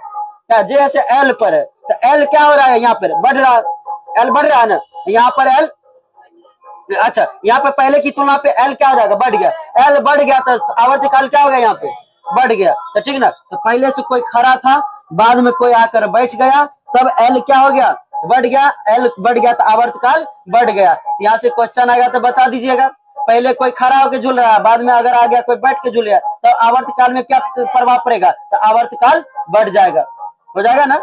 जैसे एल पर है, तो एल क्या हो रहा है, यहाँ पर बढ़ रहा है, एल बढ़ रहा है ना, यहाँ पर एल, अच्छा यहाँ पे पहले की तुलना पे एल क्या हो जाएगा, बढ़ गया, एल बढ़ गया, तो आवर्तकाल क्या हो गया, यहाँ पे बढ़ गया, तो ठीक ना। तो पहले से कोई खड़ा था, बाद में कोई आकर बैठ गया, तब एल क्या हो गया, बढ़ गया, एल बढ़ गया, तो आवर्तकाल बढ़ गया। यहाँ से क्वेश्चन आएगा तो बता दीजिएगा, पहले कोई खड़ा होकर झूल रहा है, बाद में अगर आ गया कोई बैठ के झूल गया, तो आवर्तकाल में क्या प्रभाव पड़ेगा, तो आवर्तकाल बढ़ जाएगा, हो जाएगा ना।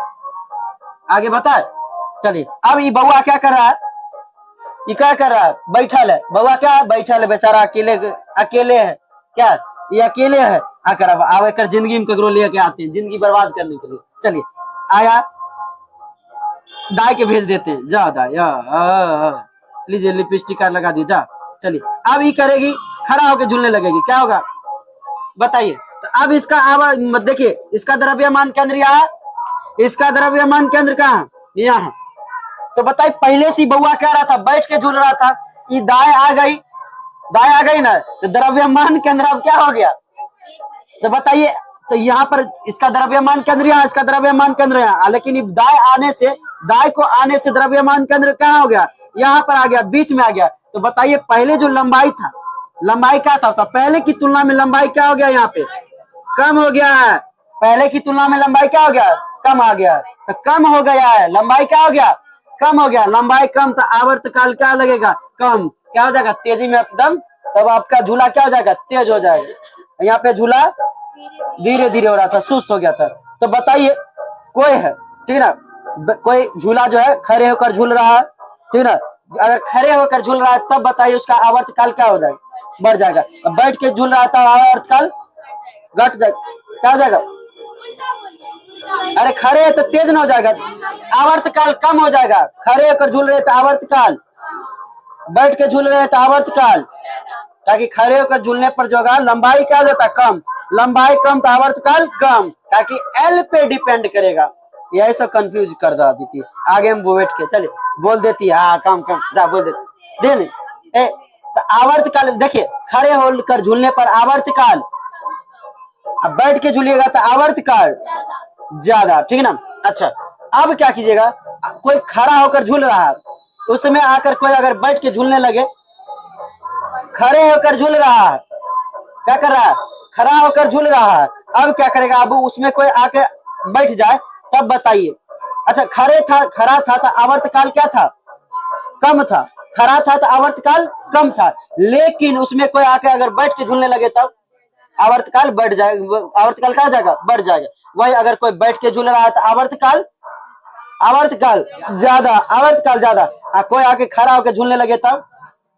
आगे बताए, चलिए अब ये बउआ क्या कर रहा है, ये क्या कर रहा है, बैठल है, बउआ क्या बैठल है, बेचारा अकेले अकेले है, क्या ये अकेले है, आकर अब एक जिंदगी में ककरो लेके आते हैं, जिंदगी बर्बाद करने के लिए। चलिए आया, दाई के भेज देते हैं, जा दाई, लीजिए लिपस्टिक लगा दी, जा। चलिए अब ये करेगी, खड़ा होकर झूलने लगेगी, क्या होगा बताइए। तो अब इसका देखिए, इसका द्रव्यमान केंद्र यहाँ, इसका द्रव्यमान केंद्र कहाँ? यहाँ। तो बताइए पहले से बउआ कह रहा था, बैठ के झूल रहा था, ये दाएं आ गई ना, तो द्रव्यमान केंद्र अब क्या हो गया? तो बताइए, तो यहाँ पर इसका द्रव्यमान केंद्र यहाँ, इसका द्रव्यमान केंद्र यहाँ, लेकिन दाएं को आने से द्रव्यमान केंद्र कहाँ हो गया? यहाँ पर आ गया, बीच में आ गया। तो बताइए पहले जो लंबाई था, लंबाई क्या था? तो पहले की तुलना में लंबाई क्या हो गया? यहाँ पे कम हो गया है। पहले की तुलना में लंबाई क्या हो गया? कम आ गया। तो कम हो गया है, लंबाई क्या हो गया? कम हो गया। लंबाई कम तो आवर्तकाल क्या लगेगा? कम। क्या हो जाएगा? तेजी में एकदम, तब आपका झूला क्या हो जाएगा? तेज हो जाएगा। यहाँ पे झूला धीरे धीरे हो रहा था, सुस्त हो गया था। तो बताइए कोई है, ठीक है ना, कोई झूला जो है खड़े होकर झूल रहा है, ठीक है ना, अगर खड़े होकर झूल रहा है तब बताइए उसका आवर्तकाल क्या हो जाएगा? बढ़ जाएगा। अब बैठ के झूल रहा था, आवर्तकाल घट जाएगा, क्या हो जाएगा? अरे खड़े है तो तेज ना हो जाएगा, आवर्तकाल कम हो जाएगा। खड़े होकर झूल रहे तो आवर्तकाल, बैठ के झूल रहे तो आवर्तकाल, ताकि खड़े होकर झूलने पर जो होगा लंबाई क्या हो जाता? कम। लंबाई कम तो आवर्तकाल कम, ताकि एल पे डिपेंड करेगा। यही सब कंफ्यूज कर देती थी। आगे हम बैठ के चलिए बोल देती है, हाँ कम जा बोल देती दे। तो आवर्तकाल देखिए, खड़े होकर झूलने पर आवर्तकाल, अब बैठ के झूलिएगा तो आवर्तकाल ज्यादा, ठीक है ना। अच्छा, अब क्या कीजिएगा, कोई खड़ा होकर झूल रहा है, उसमें आकर कोई अगर बैठ के झूलने लगे, खड़े होकर झूल रहा है, क्या कर रहा है? खड़ा होकर झूल रहा है। अब क्या करेगा? अब उसमें कोई आके बैठ जाए तब बताइए। अच्छा, खड़ा था तो आवर्तकाल क्या था? कम था। खड़ा था तो आवर्तकाल कम था, लेकिन उसमें कोई आके अगर बैठ के झूलने लगे तब आवर्तकाल बढ़ जाएगा। आवर्तकाल क्या जाएगा? बढ़ जाएगा। वही अगर कोई बैठ के झूल रहा है तो आवर्तकाल ज्यादा, कोई आके खड़ा होकर झूलने लगे तब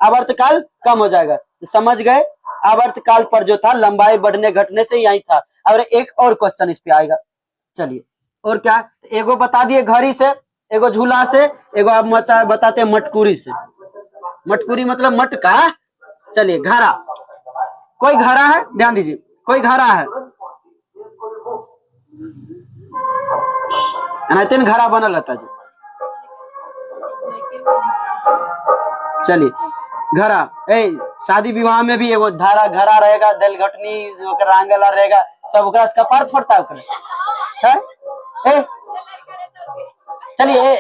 आवर्तकाल कम हो जाएगा। तो समझ गए, आवर्तकाल पर जो था लंबाई बढ़ने घटने से यही था। और एक और क्वेश्चन इस पे आएगा, चलिए। और क्या? एगो बता दिए घड़ी से, एगो झूला से, एगो आप बताते मटकुरी से। मटकुरी मतलब मटका। चलिए घड़ा, कोई घड़ा है, ध्यान दीजिए, कोई घड़ा है, तीन घड़ा बनल रहता जी। चलिए घड़ा, शादी विवाह में भी एगो घड़ा रहेगा, दल घटनी रांगला रहेगा, सब ओकरा से कपार फोड़ता है। चलिए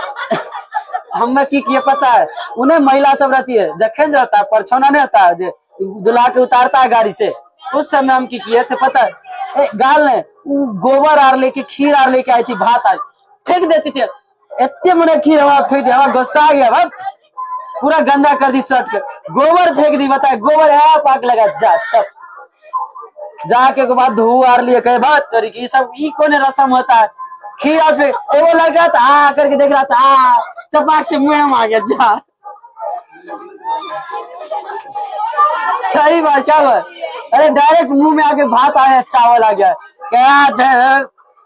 हमें की किए पता है, उन्हें महिला सब रहती है, जखन जाता है परछौना नहीं होता है, दुल्हा के उतारता है गाड़ी से, उस समय हम की किए थे पता है, गाल ने गोबर आर लेके, खीर आर लेके आई थी, भात आर फेंक देती थी। इतने मने खीर हमारा फेंक दिया, हमारा गुस्सा आ गया, पूरा गंदा कर दी शर्ट के, गोबर फेंक दी। बताए गोबर है पाक लगा, जा चप जाके के बाद धो आर लिए, कहे बात करी कि सब ई कोने रसम होता है। खीर आर फेंक, वो लगा था करके देख रहा था, चपाक से मुंह में आ गया, जा सही बात। क्या हुआ? अरे डायरेक्ट मुंह में आके भात आया, चावल आ गया। क्या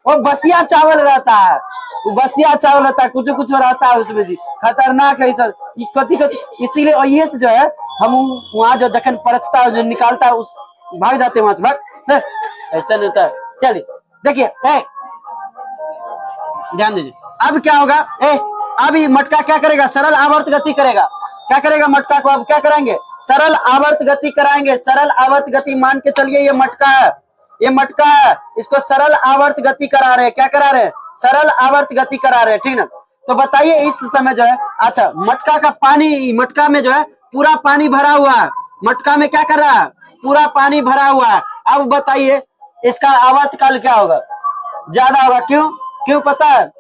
वो बसिया चावल रहता है, वो बसिया चावल रहता है, कुछ कुछ रहता है उसमें जी, खतरनाक है सब कथी। इसीलिए ये से जो है हम वहां जो जखन परचता है, जो निकालता है, उस भाग जाते हैं वहां से, भाग, ऐसा नहीं होता है। चलिए देखिए, ध्यान दीजिए, अब क्या होगा? अब ये मटका क्या करेगा? सरल आवर्त गति करेगा। क्या करेगा? मटका को अब क्या करेंगे? सरल आवर्त गति कराएंगे। सरल आवर्त गति मान के चलिए, ये मटका है, ये मटका है, इसको सरल आवर्त गति करा रहे हैं। क्या करा रहे हैं? सरल आवर्त गति करा रहे हैं, ठीक ना। तो बताइए इस समय जो है, अच्छा मटका का पानी, मटका में जो है पूरा पानी भरा हुआ है, मटका में क्या कर रहा है? पूरा पानी भरा हुआ है। अब बताइए इसका आवर्तकाल क्या होगा? ज्यादा होगा। क्यों पता है?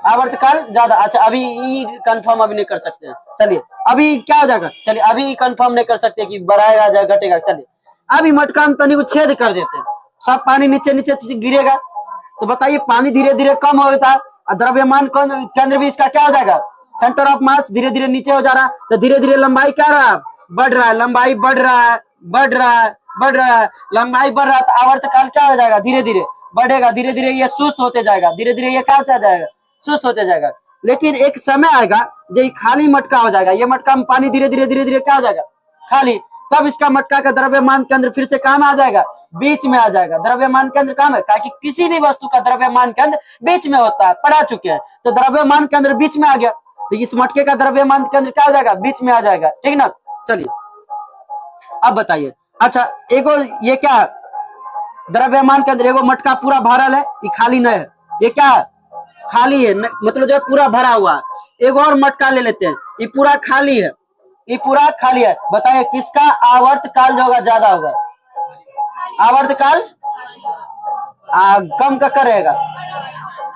आवर्तकाल ज्यादा। अच्छा अभी कंफर्म अभी नहीं कर सकते हैं, चलिए अभी क्या हो जाएगा? चलिए अभी कंफर्म नहीं कर सकते कि बढ़ाएगा या घटेगा। चलिए अभी मटका में तनी को छेद कर देते हैं, सब पानी नीचे नीचे गिरेगा। तो बताइए पानी धीरे धीरे कम होता है, द्रव्यमान केंद्र भी इसका क्या हो जाएगा? सेंटर ऑफ मास धीरे धीरे नीचे हो जा रहा है। तो धीरे धीरे लंबाई क्या रहा? बढ़ रहा है। लंबाई बढ़ रहा है, लंबाई बढ़ रहा है, तो आवर्तकाल क्या हो जाएगा? धीरे धीरे बढ़ेगा। धीरे धीरे ये सुस्त होते जाएगा, धीरे धीरे ये क्या होता जाएगा? सुस्त होते जाएगा। लेकिन एक समय आएगा जो खाली मटका हो जाएगा, ये मटका में पानी धीरे धीरे क्या हो जाएगा? खाली। तब इसका मटका का द्रव्यमान केंद्र फिर से कहाँ में आ जाएगा? बीच में आ जाएगा। द्रव्यमान केंद्र कहाँ है, कहा कि किसी भी वस्तु का द्रव्यमान केंद्र बीच में होता है, पढ़ा चुके हैं। तो द्रव्यमान केंद्र बीच में आ गया, तो इस मटके का द्रव्यमान केंद्र क्या हो जाएगा, बीच में आ जाएगा, ठीक ना। चलिए अब बताइए, अच्छा एगो ये क्या द्रव्यमान केंद्र, एगो मटका पूरा भरल है, ये खाली नहीं है, ये क्या है, खाली है, मतलब जो है पूरा भरा हुआ है। एक और मटका ले लेते हैं, ये पूरा खाली है, ये पूरा खाली है। बताइए किसका आवर्त काल जो होगा ज्यादा होगा, आवर्त काल कम का करेगा,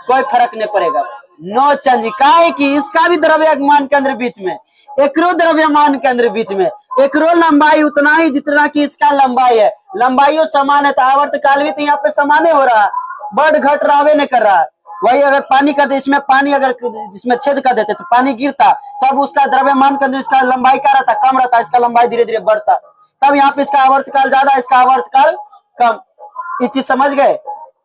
कोई फर्क नहीं पड़ेगा, नो चेंज। काहे कि इसका भी द्रव्यमान केंद्र बीच में, एकरो द्रव्यमान केंद्र बीच में, एकरो लंबाई उतना ही जितना कि इसका लंबाई है, लंबाइयों समान है, तो आवर्त काल भी तो यहाँ पे समान हो रहा है, बढ़ घट रहा नहीं कर रहा है। वही अगर पानी कर दे, इसमें पानी अगर इसमें छेद कर देते तो पानी गिरता, तब उसका द्रव्यमान केंद्र, इसका लंबाई क्या रहता, कम रहता, इसका लंबाई धीरे धीरे बढ़ता, तब यहाँ पे इसका आवर्त काल ज्यादा, इसका आवर्त काल कम। ये चीज समझ गए,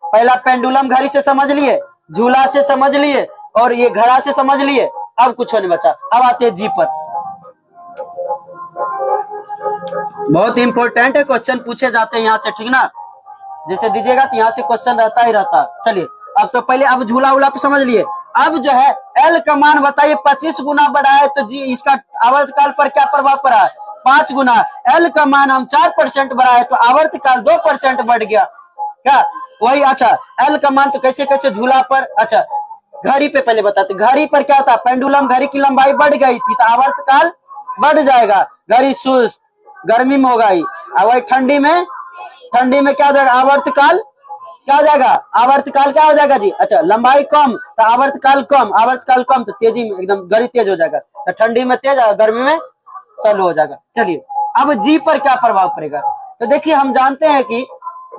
पहला पेंडुलम घड़ी से समझ लिए, झूला से समझ लिए, और ये घड़ा से समझ लिए, अब कुछ नहीं बचा। अब आते हैं जी पर, बहुत इंपॉर्टेंट है, क्वेश्चन पूछे जाते हैं यहाँ से, ठीक ना, जैसे दीजिएगा तो यहाँ से क्वेश्चन रहता ही रहता। चलिए अब तो पहले अब झूला उला पे समझ लिए। अब जो है एल का मान बताइए 25 गुना बढ़ा है, तो जी इसका आवर्त काल पर क्या प्रभाव पड़ा है, 5 गुना। एल का मान हम 4% बढ़ा है, तो आवर्त काल 2% बढ़ गया क्या, वही। अच्छा एल का मान तो कैसे कैसे झूला पर, अच्छा घड़ी पे पहले बताते, घड़ी पर क्या था, पेंडुलम घड़ी की लंबाई बढ़ गई थी, तो आवर्त काल बढ़ जाएगा, घड़ी सुस्त गर्मी में होगा ही, और वही ठंडी में क्या हो जाएगा, आवर्त काल क्या हो जाएगा, आवर्त काल क्या हो जाएगा जी, अच्छा लंबाई कम तो आवर्त काल कम, आवर्त काल कम तो तेजी में एकदम घड़ी तेज हो जाएगा, तो ठंडी में तेज और गर्मी में स्लो हो जाएगा। चलिए अब जी पर क्या प्रभाव पड़ेगा, तो देखिए हम जानते हैं कि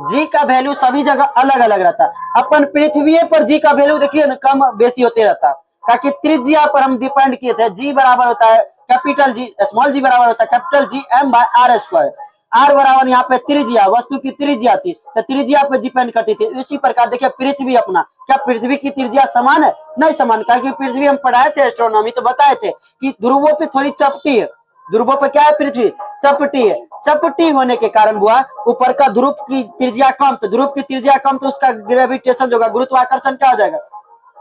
जी का वैल्यू सभी जगह अलग अलग रहता है। अपन पृथ्वी पर जी का वैल्यू देखिए ना कम बेसी होते रहता है, ताकि त्रिज्या पर हम डिपेंड किए थे, जी बराबर होता है कैपिटल जी, स्मॉल जी बराबर होता है capital G M by R square. R बराबर यहाँ पे त्रिज्या, वस्तु की त्रिज्या थी, तो त्रिज्या पे डिपेंड करती थी। इसी प्रकार देखिए पृथ्वी अपना, क्या पृथ्वी की त्रिज्या समान है, नहीं समान, क्योंकि पृथ्वी हम पढ़ाए थे एस्ट्रोनॉमी, तो बताए थे कि ध्रुवों पे थोड़ी चपटी है, ध्रुवों पे क्या है, पृथ्वी चपटी है, चपटी होने के कारण हुआ ऊपर का ध्रुव की त्रिज्या कम, तो ध्रुव की त्रिज्या कम तो उसका ग्रेविटेशन जो होगा, गुरुत्वाकर्षण क्या हो जाएगा,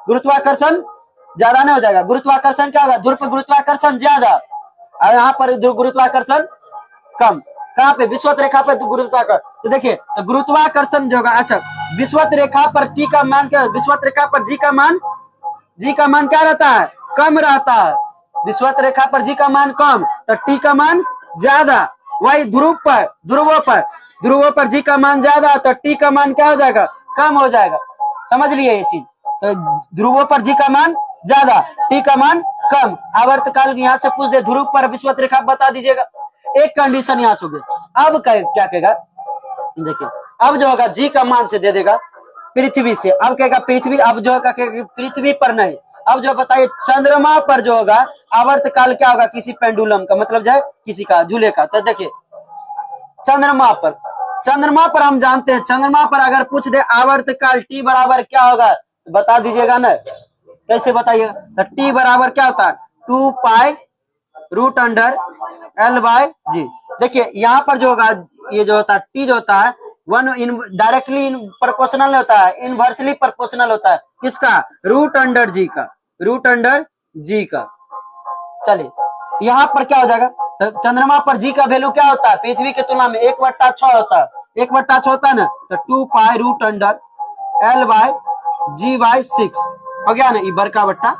गुरुत्वाकर्षण ज्यादा नहीं हो जाएगा, गुरुत्वाकर्षण क्या होगा, ध्रुव पे गुरुत्वाकर्षण ज्यादा, और यहाँ पर गुरुत्वाकर्षण कम। कहाँ पे, विषुवत रेखा पे गुरुत्वाकर्षण, तो देखिए तो गुरुत्वाकर्षण जो होगा, अच्छा विषुवत रेखा पर टी का मान क्या, विषुवत रेखा पर जी का मान क्या रहता है, कम रहता है, विषुवत रेखा पर जी का मान कम तो टी का मान ज्यादा। वही ध्रुवों पर जी का मान ज्यादा तो टी का मान क्या हो जाएगा, कम हो जाएगा। समझ लिए ये चीज, तो ध्रुवों पर जी का मान ज्यादा, टी का मान कम। आवर्त काल यहाँ से पूछ दे ध्रुव पर विषुवत रेखा बता दीजिएगा, एक कंडीशन यहाँ से हो गई। अब क्या कहेगा, देखिए अब जो होगा जी का मान से दे देगा पृथ्वी से, अब कहेगा पृथ्वी, अब जो होगा पृथ्वी पर नहीं, अब जो बताइए चंद्रमा पर जो होगा आवर्त काल क्या होगा, किसी पेंडुलम का, मतलब जो है किसी का झूले का। तो देखिए चंद्रमा पर हम जानते हैं, चंद्रमा पर अगर पूछ दे आवर्त काल टी बराबर क्या होगा, तो बता दीजिएगा ना, कैसे बताइएगा, तो टी बराबर क्या होता है 2 pi root under L by g. देखिए यहाँ पर जो होगा, ये जो होता है टी जो होता है वन डायरेक्टली प्रोपोर्शनल होता है, इनवर्सली प्रोपोर्शनल होता है, किसका, रूट अंडर जी का। चलिए यहाँ पर क्या हो जाएगा, तो चंद्रमा पर जी का वैल्यू क्या होता है, पृथ्वी की तुलना में 1/6 होता है, 1/6 होता है ना, तो 2 pi root under L by G by 6 हो गया ना, ये बड़का बट्टा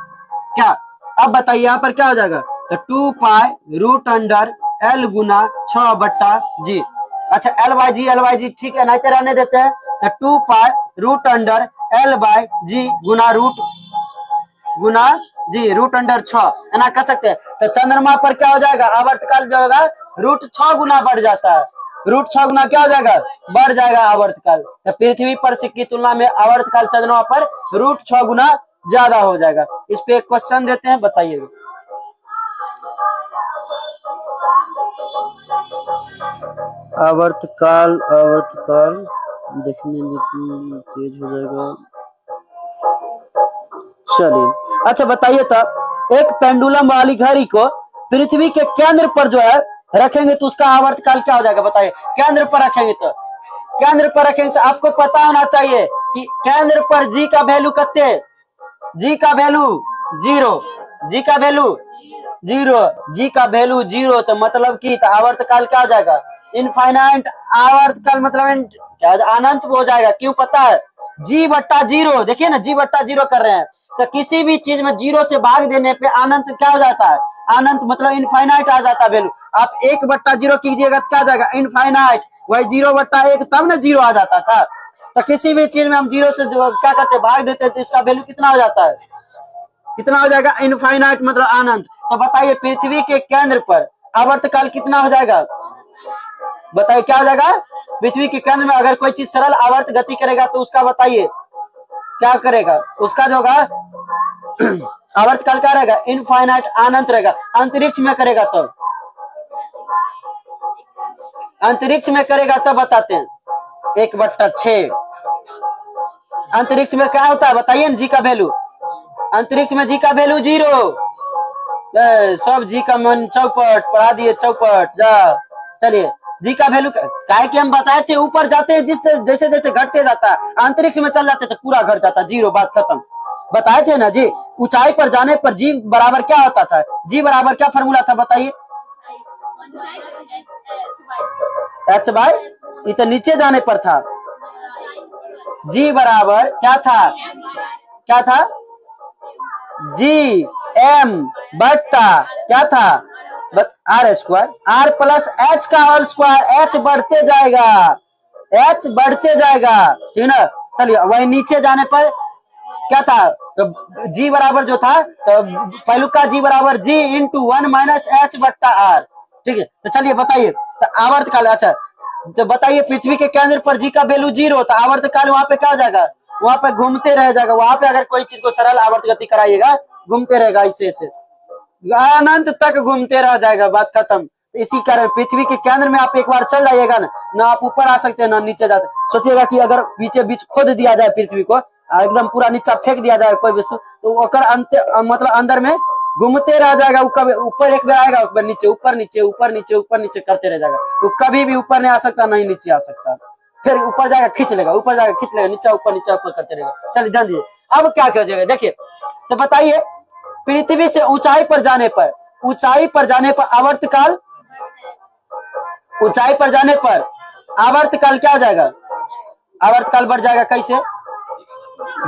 क्या। अब बताइए यहाँ पर क्या हो जाएगा, तो 2 पाई रूट अंडर एल गुना 6/जी। अच्छा एल बाय जी ठीक है, नहीं तो रहने देते हैं, तो 2 pi root under L by G गुना रूट अंडर 6 है ना, कह सकते हैं। तो चंद्रमा पर क्या हो जाएगा, आवर्तकाल जो होगा रूट 6 गुना बढ़ जाता है, रूट 6 गुना क्या हो जाएगा, बढ़ जाएगा आवर्तकाल। तो पृथ्वी पर की तुलना में आवर्तकाल चंद्रमा पर रूट 6 गुना ज्यादा हो जाएगा। इस पे एक क्वेश्चन देते हैं, बताइएगा। आवर्तकाल देखने में तेज हो जाएगा। चलिए अच्छा बताइए, तो एक पेंडुलम वाली घड़ी को पृथ्वी के केंद्र पर जो है रखेंगे तो उसका आवर्तकाल क्या हो जाएगा, बताइए, केंद्र पर रखेंगे तो केंद्र पर रखेंगे तो आपको पता होना चाहिए कि केंद्र पर जी का वैल्यू कितने, जी का वैल्यू 0, जी का वैल्यू 0, जी का वैल्यू 0, तो मतलब कि तो आवर्तकाल क्या हो जाएगा, इनफाइनाइट आवर्तकाल, मतलब क्या अनंत हो जाएगा। क्यों पता है, जी बट्टा 0, देखिए ना जी बट्टा 0 कर रहे हैं, तो किसी भी चीज में 0 से भाग देने पे अनंत क्या हो जाता है, अनंत मतलब इनफाइनाइट आ जाता है वैल्यू। आप 1/0 कीजिएगा तो क्या आ जाएगा, इनफाइनाइट, वही 0/1 तब ना 0 आ जाता था। तो किसी भी चीज में हम 0 से जो क्या करते हैं, भाग देते हैं, तो इसका वैल्यू कितना हो जाता है, कितना हो जाएगा, इनफाइनाइट मतलब अनंत। तो बताइए पृथ्वी के केंद्र पर आवर्तकाल कितना हो जाएगा, बताइए क्या हो जाएगा, पृथ्वी के केंद्र में अगर कोई चीज सरल आवर्त गति करेगा तो उसका बताइए क्या करेगा, उसका जो होगा आवर्तकाल क्या रहेगा, इनफाइनाइट अनंत रहेगा। अंतरिक्ष में करेगा तो, अंतरिक्ष में करेगा तब बताते हैं 1/6। अंतरिक्ष में क्या होता है बताइए ना, जी का वैल्यू, अंतरिक्ष में जी का वैल्यू 0, सब जी का मन चौपट पढ़ा दिए, चौपट जा। चलिए जी का वैल्यू काहे कि हम बताए थे ऊपर जाते हैं जिससे जैसे जैसे घटते जाता है, अंतरिक्ष में चल जाते तो पूरा घट जाता, 0, बात खत्म। बताए थे ना जी, ऊंचाई पर जाने पर जी बराबर क्या होता था, जी बराबर क्या फॉर्मूला था बताइए, h बाय, ये तो नीचे जाने पर था, जी बराबर क्या था, क्या था, जी एम बट्टा क्या था, R square, R plus H का होल स्क्वायर, एच बढ़ते जाएगा, एच बढ़ते जाएगा, ठीक है ना। चलिए वही नीचे जाने पर क्या था, तो जी बराबर जो था, तो पहलू का जी बराबर जी इंटू 1-h/r, ठीक है। तो चलिए बताइए, तो आवर्तकाल, अच्छा तो बताइए पृथ्वी के केंद्र पर जी का वैल्यू 0, तो आवर्तकाल वहां पे क्या हो जाएगा, वहां पे घूमते रह जाएगा, वहां पे अगर कोई चीज को सरल आवर्त गति कराइएगा घूमते रहेगा, ऐसे अनंत तक घूमते रह जाएगा, बात खत्म। इसी कारण पृथ्वी के केंद्र में आप एक बार चल जाइएगा ना आप ऊपर आ सकते हैं ना नीचे जा सकते। सोचिएगा कि अगर बीचे बीच खोद दिया जाए पृथ्वी को, एकदम पूरा नीचा फेंक दिया जाए कोई वस्तु, तो मतलब अंदर में घूमते रह जाएगा, वो कभी ऊपर एक बार आएगा, ऊपर नीचे, ऊपर नीचे, ऊपर नीचे, ऊपर नीचे करते रह जाएगा, वो कभी भी ऊपर नहीं आ सकता, नहीं नीचे आ सकता, फिर ऊपर जाएगा खींच लेगा, ऊपर जाएगा खींच लेगा, नीचा ऊपर करते रहेगा। चलिए ध्यान दीजिए, अब क्या कीजिएगा देखिए, तो बताइए पृथ्वी से ऊंचाई पर जाने पर, ऊंचाई पर जाने पर आवर्तकाल, ऊंचाई पर जाने पर आवर्तकाल क्या हो जाएगा, आवर्तकाल बढ़ जाएगा, कैसे,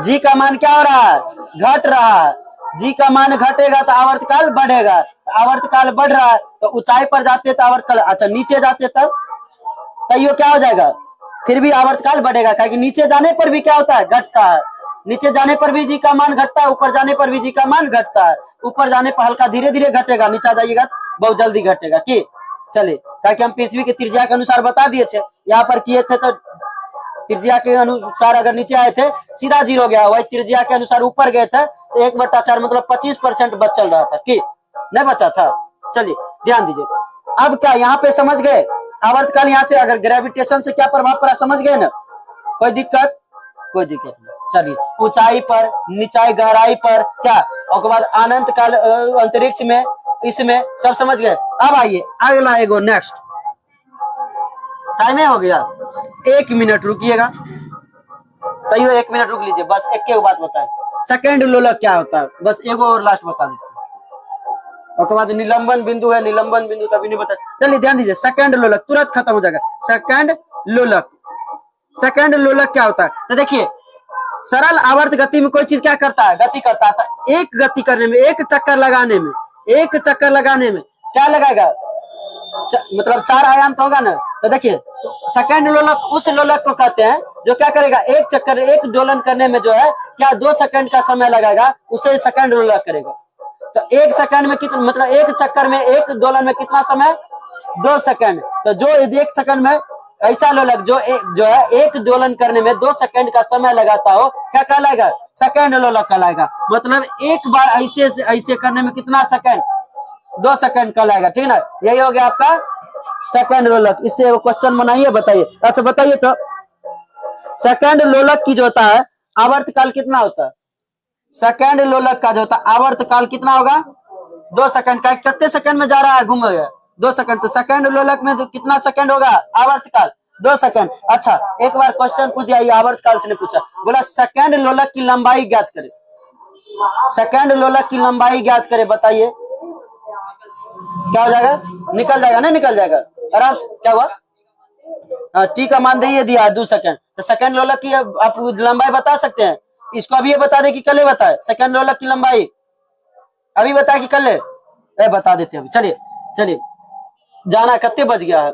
जी का मान क्या हो रहा है, घट रहा है, जी का मान घटेगा तो आवर्तकाल बढ़ेगा, आवर्तकाल बढ़ रहा है तो ऊंचाई पर जाते तो आवर्तकाल, अच्छा नीचे जाते तब तैयो क्या हो जाएगा, फिर भी आवर्तकाल बढ़ेगा, क्योंकि नीचे जाने पर भी क्या होता है, घटता है, नीचे जाने पर भी जी का मान घटता है, ऊपर जाने पर भी जी का मान घटता है, ऊपर जाने पर हल्का धीरे धीरे घटेगा, नीचे जाइएगा बहुत जल्दी घटेगा। की चलिए, क्योंकि हम पृथ्वी की त्रिज्या के अनुसार बता दिए थे, यहाँ पर किए थे तो त्रिज्या के अनुसार अगर नीचे आए थे सीधा 0 गया, वही त्रिज्या के अनुसार ऊपर गए थे तो 1/4 मतलब 25% बच चल रहा था, कि नहीं बचा था। चलिए ध्यान दीजिए, अब क्या यहाँ पे समझ गए आवर्तकाल, यहाँ से अगर ग्रेविटेशन से क्या प्रभाव पड़ा समझ गए ना, कोई दिक्कत, कोई दिक्कत नहीं। चलिए ऊंचाई पर, निचाई गहराई पर क्या, और बाद अनंत काल अंतरिक्ष में, इसमें सब समझ गए। अब आइए अगला एगो नेक्स्ट, टाइम हो गया, 1 मिनट रुकिएगा, तैयो 1 मिनट रुक लीजिए, बस एक बात बताए, सेकंड लोलक क्या होता है, बस एगो और लास्ट बता देते हैं, उसके बाद निलंबन बिंदु है, निलंबन बिंदु तभी नहीं बता। चलिए ध्यान दीजिए, सेकंड लोलक तुरंत खत्म हो जाएगा, सेकंड लोलक, सेकंड लोलक क्या होता है, तो देखिए सरल आवर्त गति में कोई चीज क्या करता है, गति करता है, तो एक गति करने में, एक चक्कर लगाने में, एक चक्कर लगाने में क्या लगाएगा, मतलब 4 आयाम तो होगा ना। तो देखिए तो सेकंड लोलक उस लोलक को कहते हैं जो क्या करेगा, एक चक्कर, एक दोलन करने में जो है क्या 2 सेकंड का समय लगेगा, उसे सेकंड लोलक करेगा। तो 1 सेकंड में कितना, मतलब एक चक्कर में, एक दोलन में कितना समय, 2 सेकंड। तो जो 1 सेकंड में ऐसा लोलक जो है एक दोलन करने में 2 सेकंड का समय लगाता हो, क्या कहलाएगा, सेकंड लोलक कहलाएगा। मतलब एक बार ऐसे से ऐसे करने में कितना सेकंड, 2 सेकंड कहलाएगा, ठीक है ना। यही हो गया आपका सेकंड लोलक। इससे क्वेश्चन बनाइए, बताइए। अच्छा बताइए तो सेकंड लोलक की जो होता है आवर्तकाल कितना होता है, सेकंड लोलक का जो होता है आवर्तकाल कितना होगा, 2 सेकंड का। कितने सेकंड में जा रहा है, घूम गया 2 सेकंड, तो सेकंड लोलक में कितना सेकंड होगा आवर्तकाल, 2 सेकंड। अच्छा एक बार क्वेश्चन पूछ दिया, ये आवर्त काल से ने पूछा, बोला सेकंड लोलक की लंबाई ज्ञात करे, सेकंड लोलक की लंबाई ज्ञात करे, बताइए क्या हो जाएगा? निकल जाएगा ना, निकल जाएगा आराम से। क्या हुआ? टी का मान दिए दिया 2 सेकंड, तो सेकंड लोलक की आप लंबाई बता सकते हैं? इसको अभी ये बता दे कि कल बताए सेकंड लोलक की लंबाई, अभी बताए कि कल बता देते हैं। चलिए चलिए जाना, कितने बज गया है?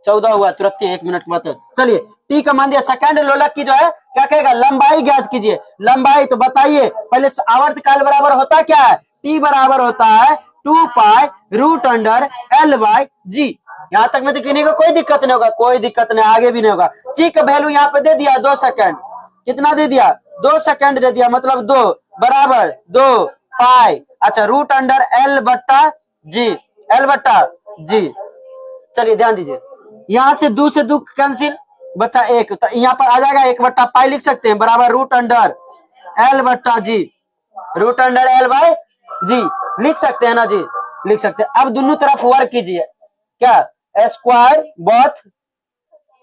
14 हुआ, तुरंत 1 मिनट के बाद। चलिए टी का मान दिया, सेकंड लोलक की जो है क्या कहेगा? लंबाई ज्ञात कीजिए। लंबाई तो बताइए पहले, आवर्त काल बराबर होता क्या है? टी बराबर होता है 2 pi root under L by g. यहाँ तक में तो किसी को कोई दिक्कत नहीं होगा, कोई दिक्कत नहीं, आगे भी नहीं होगा। टी का वैल्यू यहाँ पे दे दिया 2 सेकंड, कितना दे दिया? 2 सेकंड दे दिया, मतलब 2 बराबर 2 पाई, अच्छा रूट अंडर एल बट्टा जी, एल बट्टा जी। चलिए ध्यान दीजिए, यहां से 2 से 2 कैंसिल, बच्चा 1, तो यहाँ पर आ जाएगा 1 बट्टा पाई लिख सकते हैं, बराबर रूट अंडर एल बट्टा जी, रूट अंडर एल बाई जी लिख सकते हैं ना जी, लिख सकते हैं। अब दोनों तरफ वर्क कीजिए, क्या स्क्वायर बोथ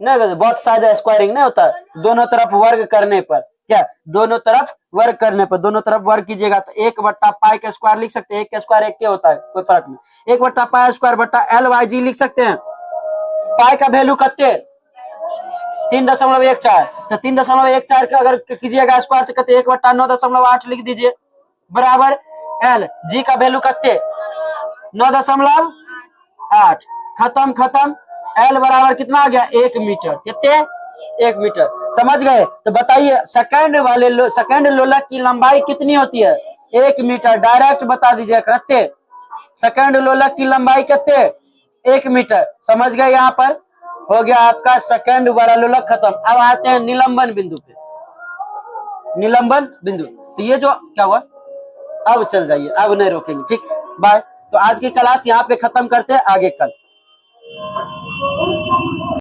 नहीं, बहुत शायद स्क्वायरिंग नहीं होता, दोनों तरफ वर्ग करने पर, क्या दोनों तरफ वर्ग करने पर, दोनों तरफ वर्ग कीजिएगा तो 1 बट्टा पाई का स्क्वायर लिख सकते हैं, 1 का स्क्वायर 1 के होता है, कोई फर्क नहीं। 1 बट्टा पाई स्क्वायर बट्टा एल वाई जी लिख सकते हैं। पाई का वैल्यू कितने? 3.14, तो 3.14 का अगर कीजिएगा स्क्वायर तो कहते 1 बट्टा 9.8 लिख दीजिए, बराबर एल जी का वैल्यू कितने? 9.8, खत्म खत्म। एल बराबर कितना आ गया? 1 मीटर, कितने? 1 मीटर, समझ गए? तो बताइए सेकंड लोलक की लंबाई कितनी होती है? 1 मीटर, डायरेक्ट बता दीजिए कितने? सेकंड लोलक की लंबाई कितने? 1 मीटर, समझ गए? यहाँ पर हो गया आपका सेकंड वाला लोलक खत्म। अब आते हैं निलंबन बिंदु पे, निलंबन बिंदु। तो ये जो क्या हुआ, अब चल जाइए, अब नहीं रोकेंगे, ठीक, बाय। तो आज की क्लास यहाँ पे खत्म करते हैं, आगे कल।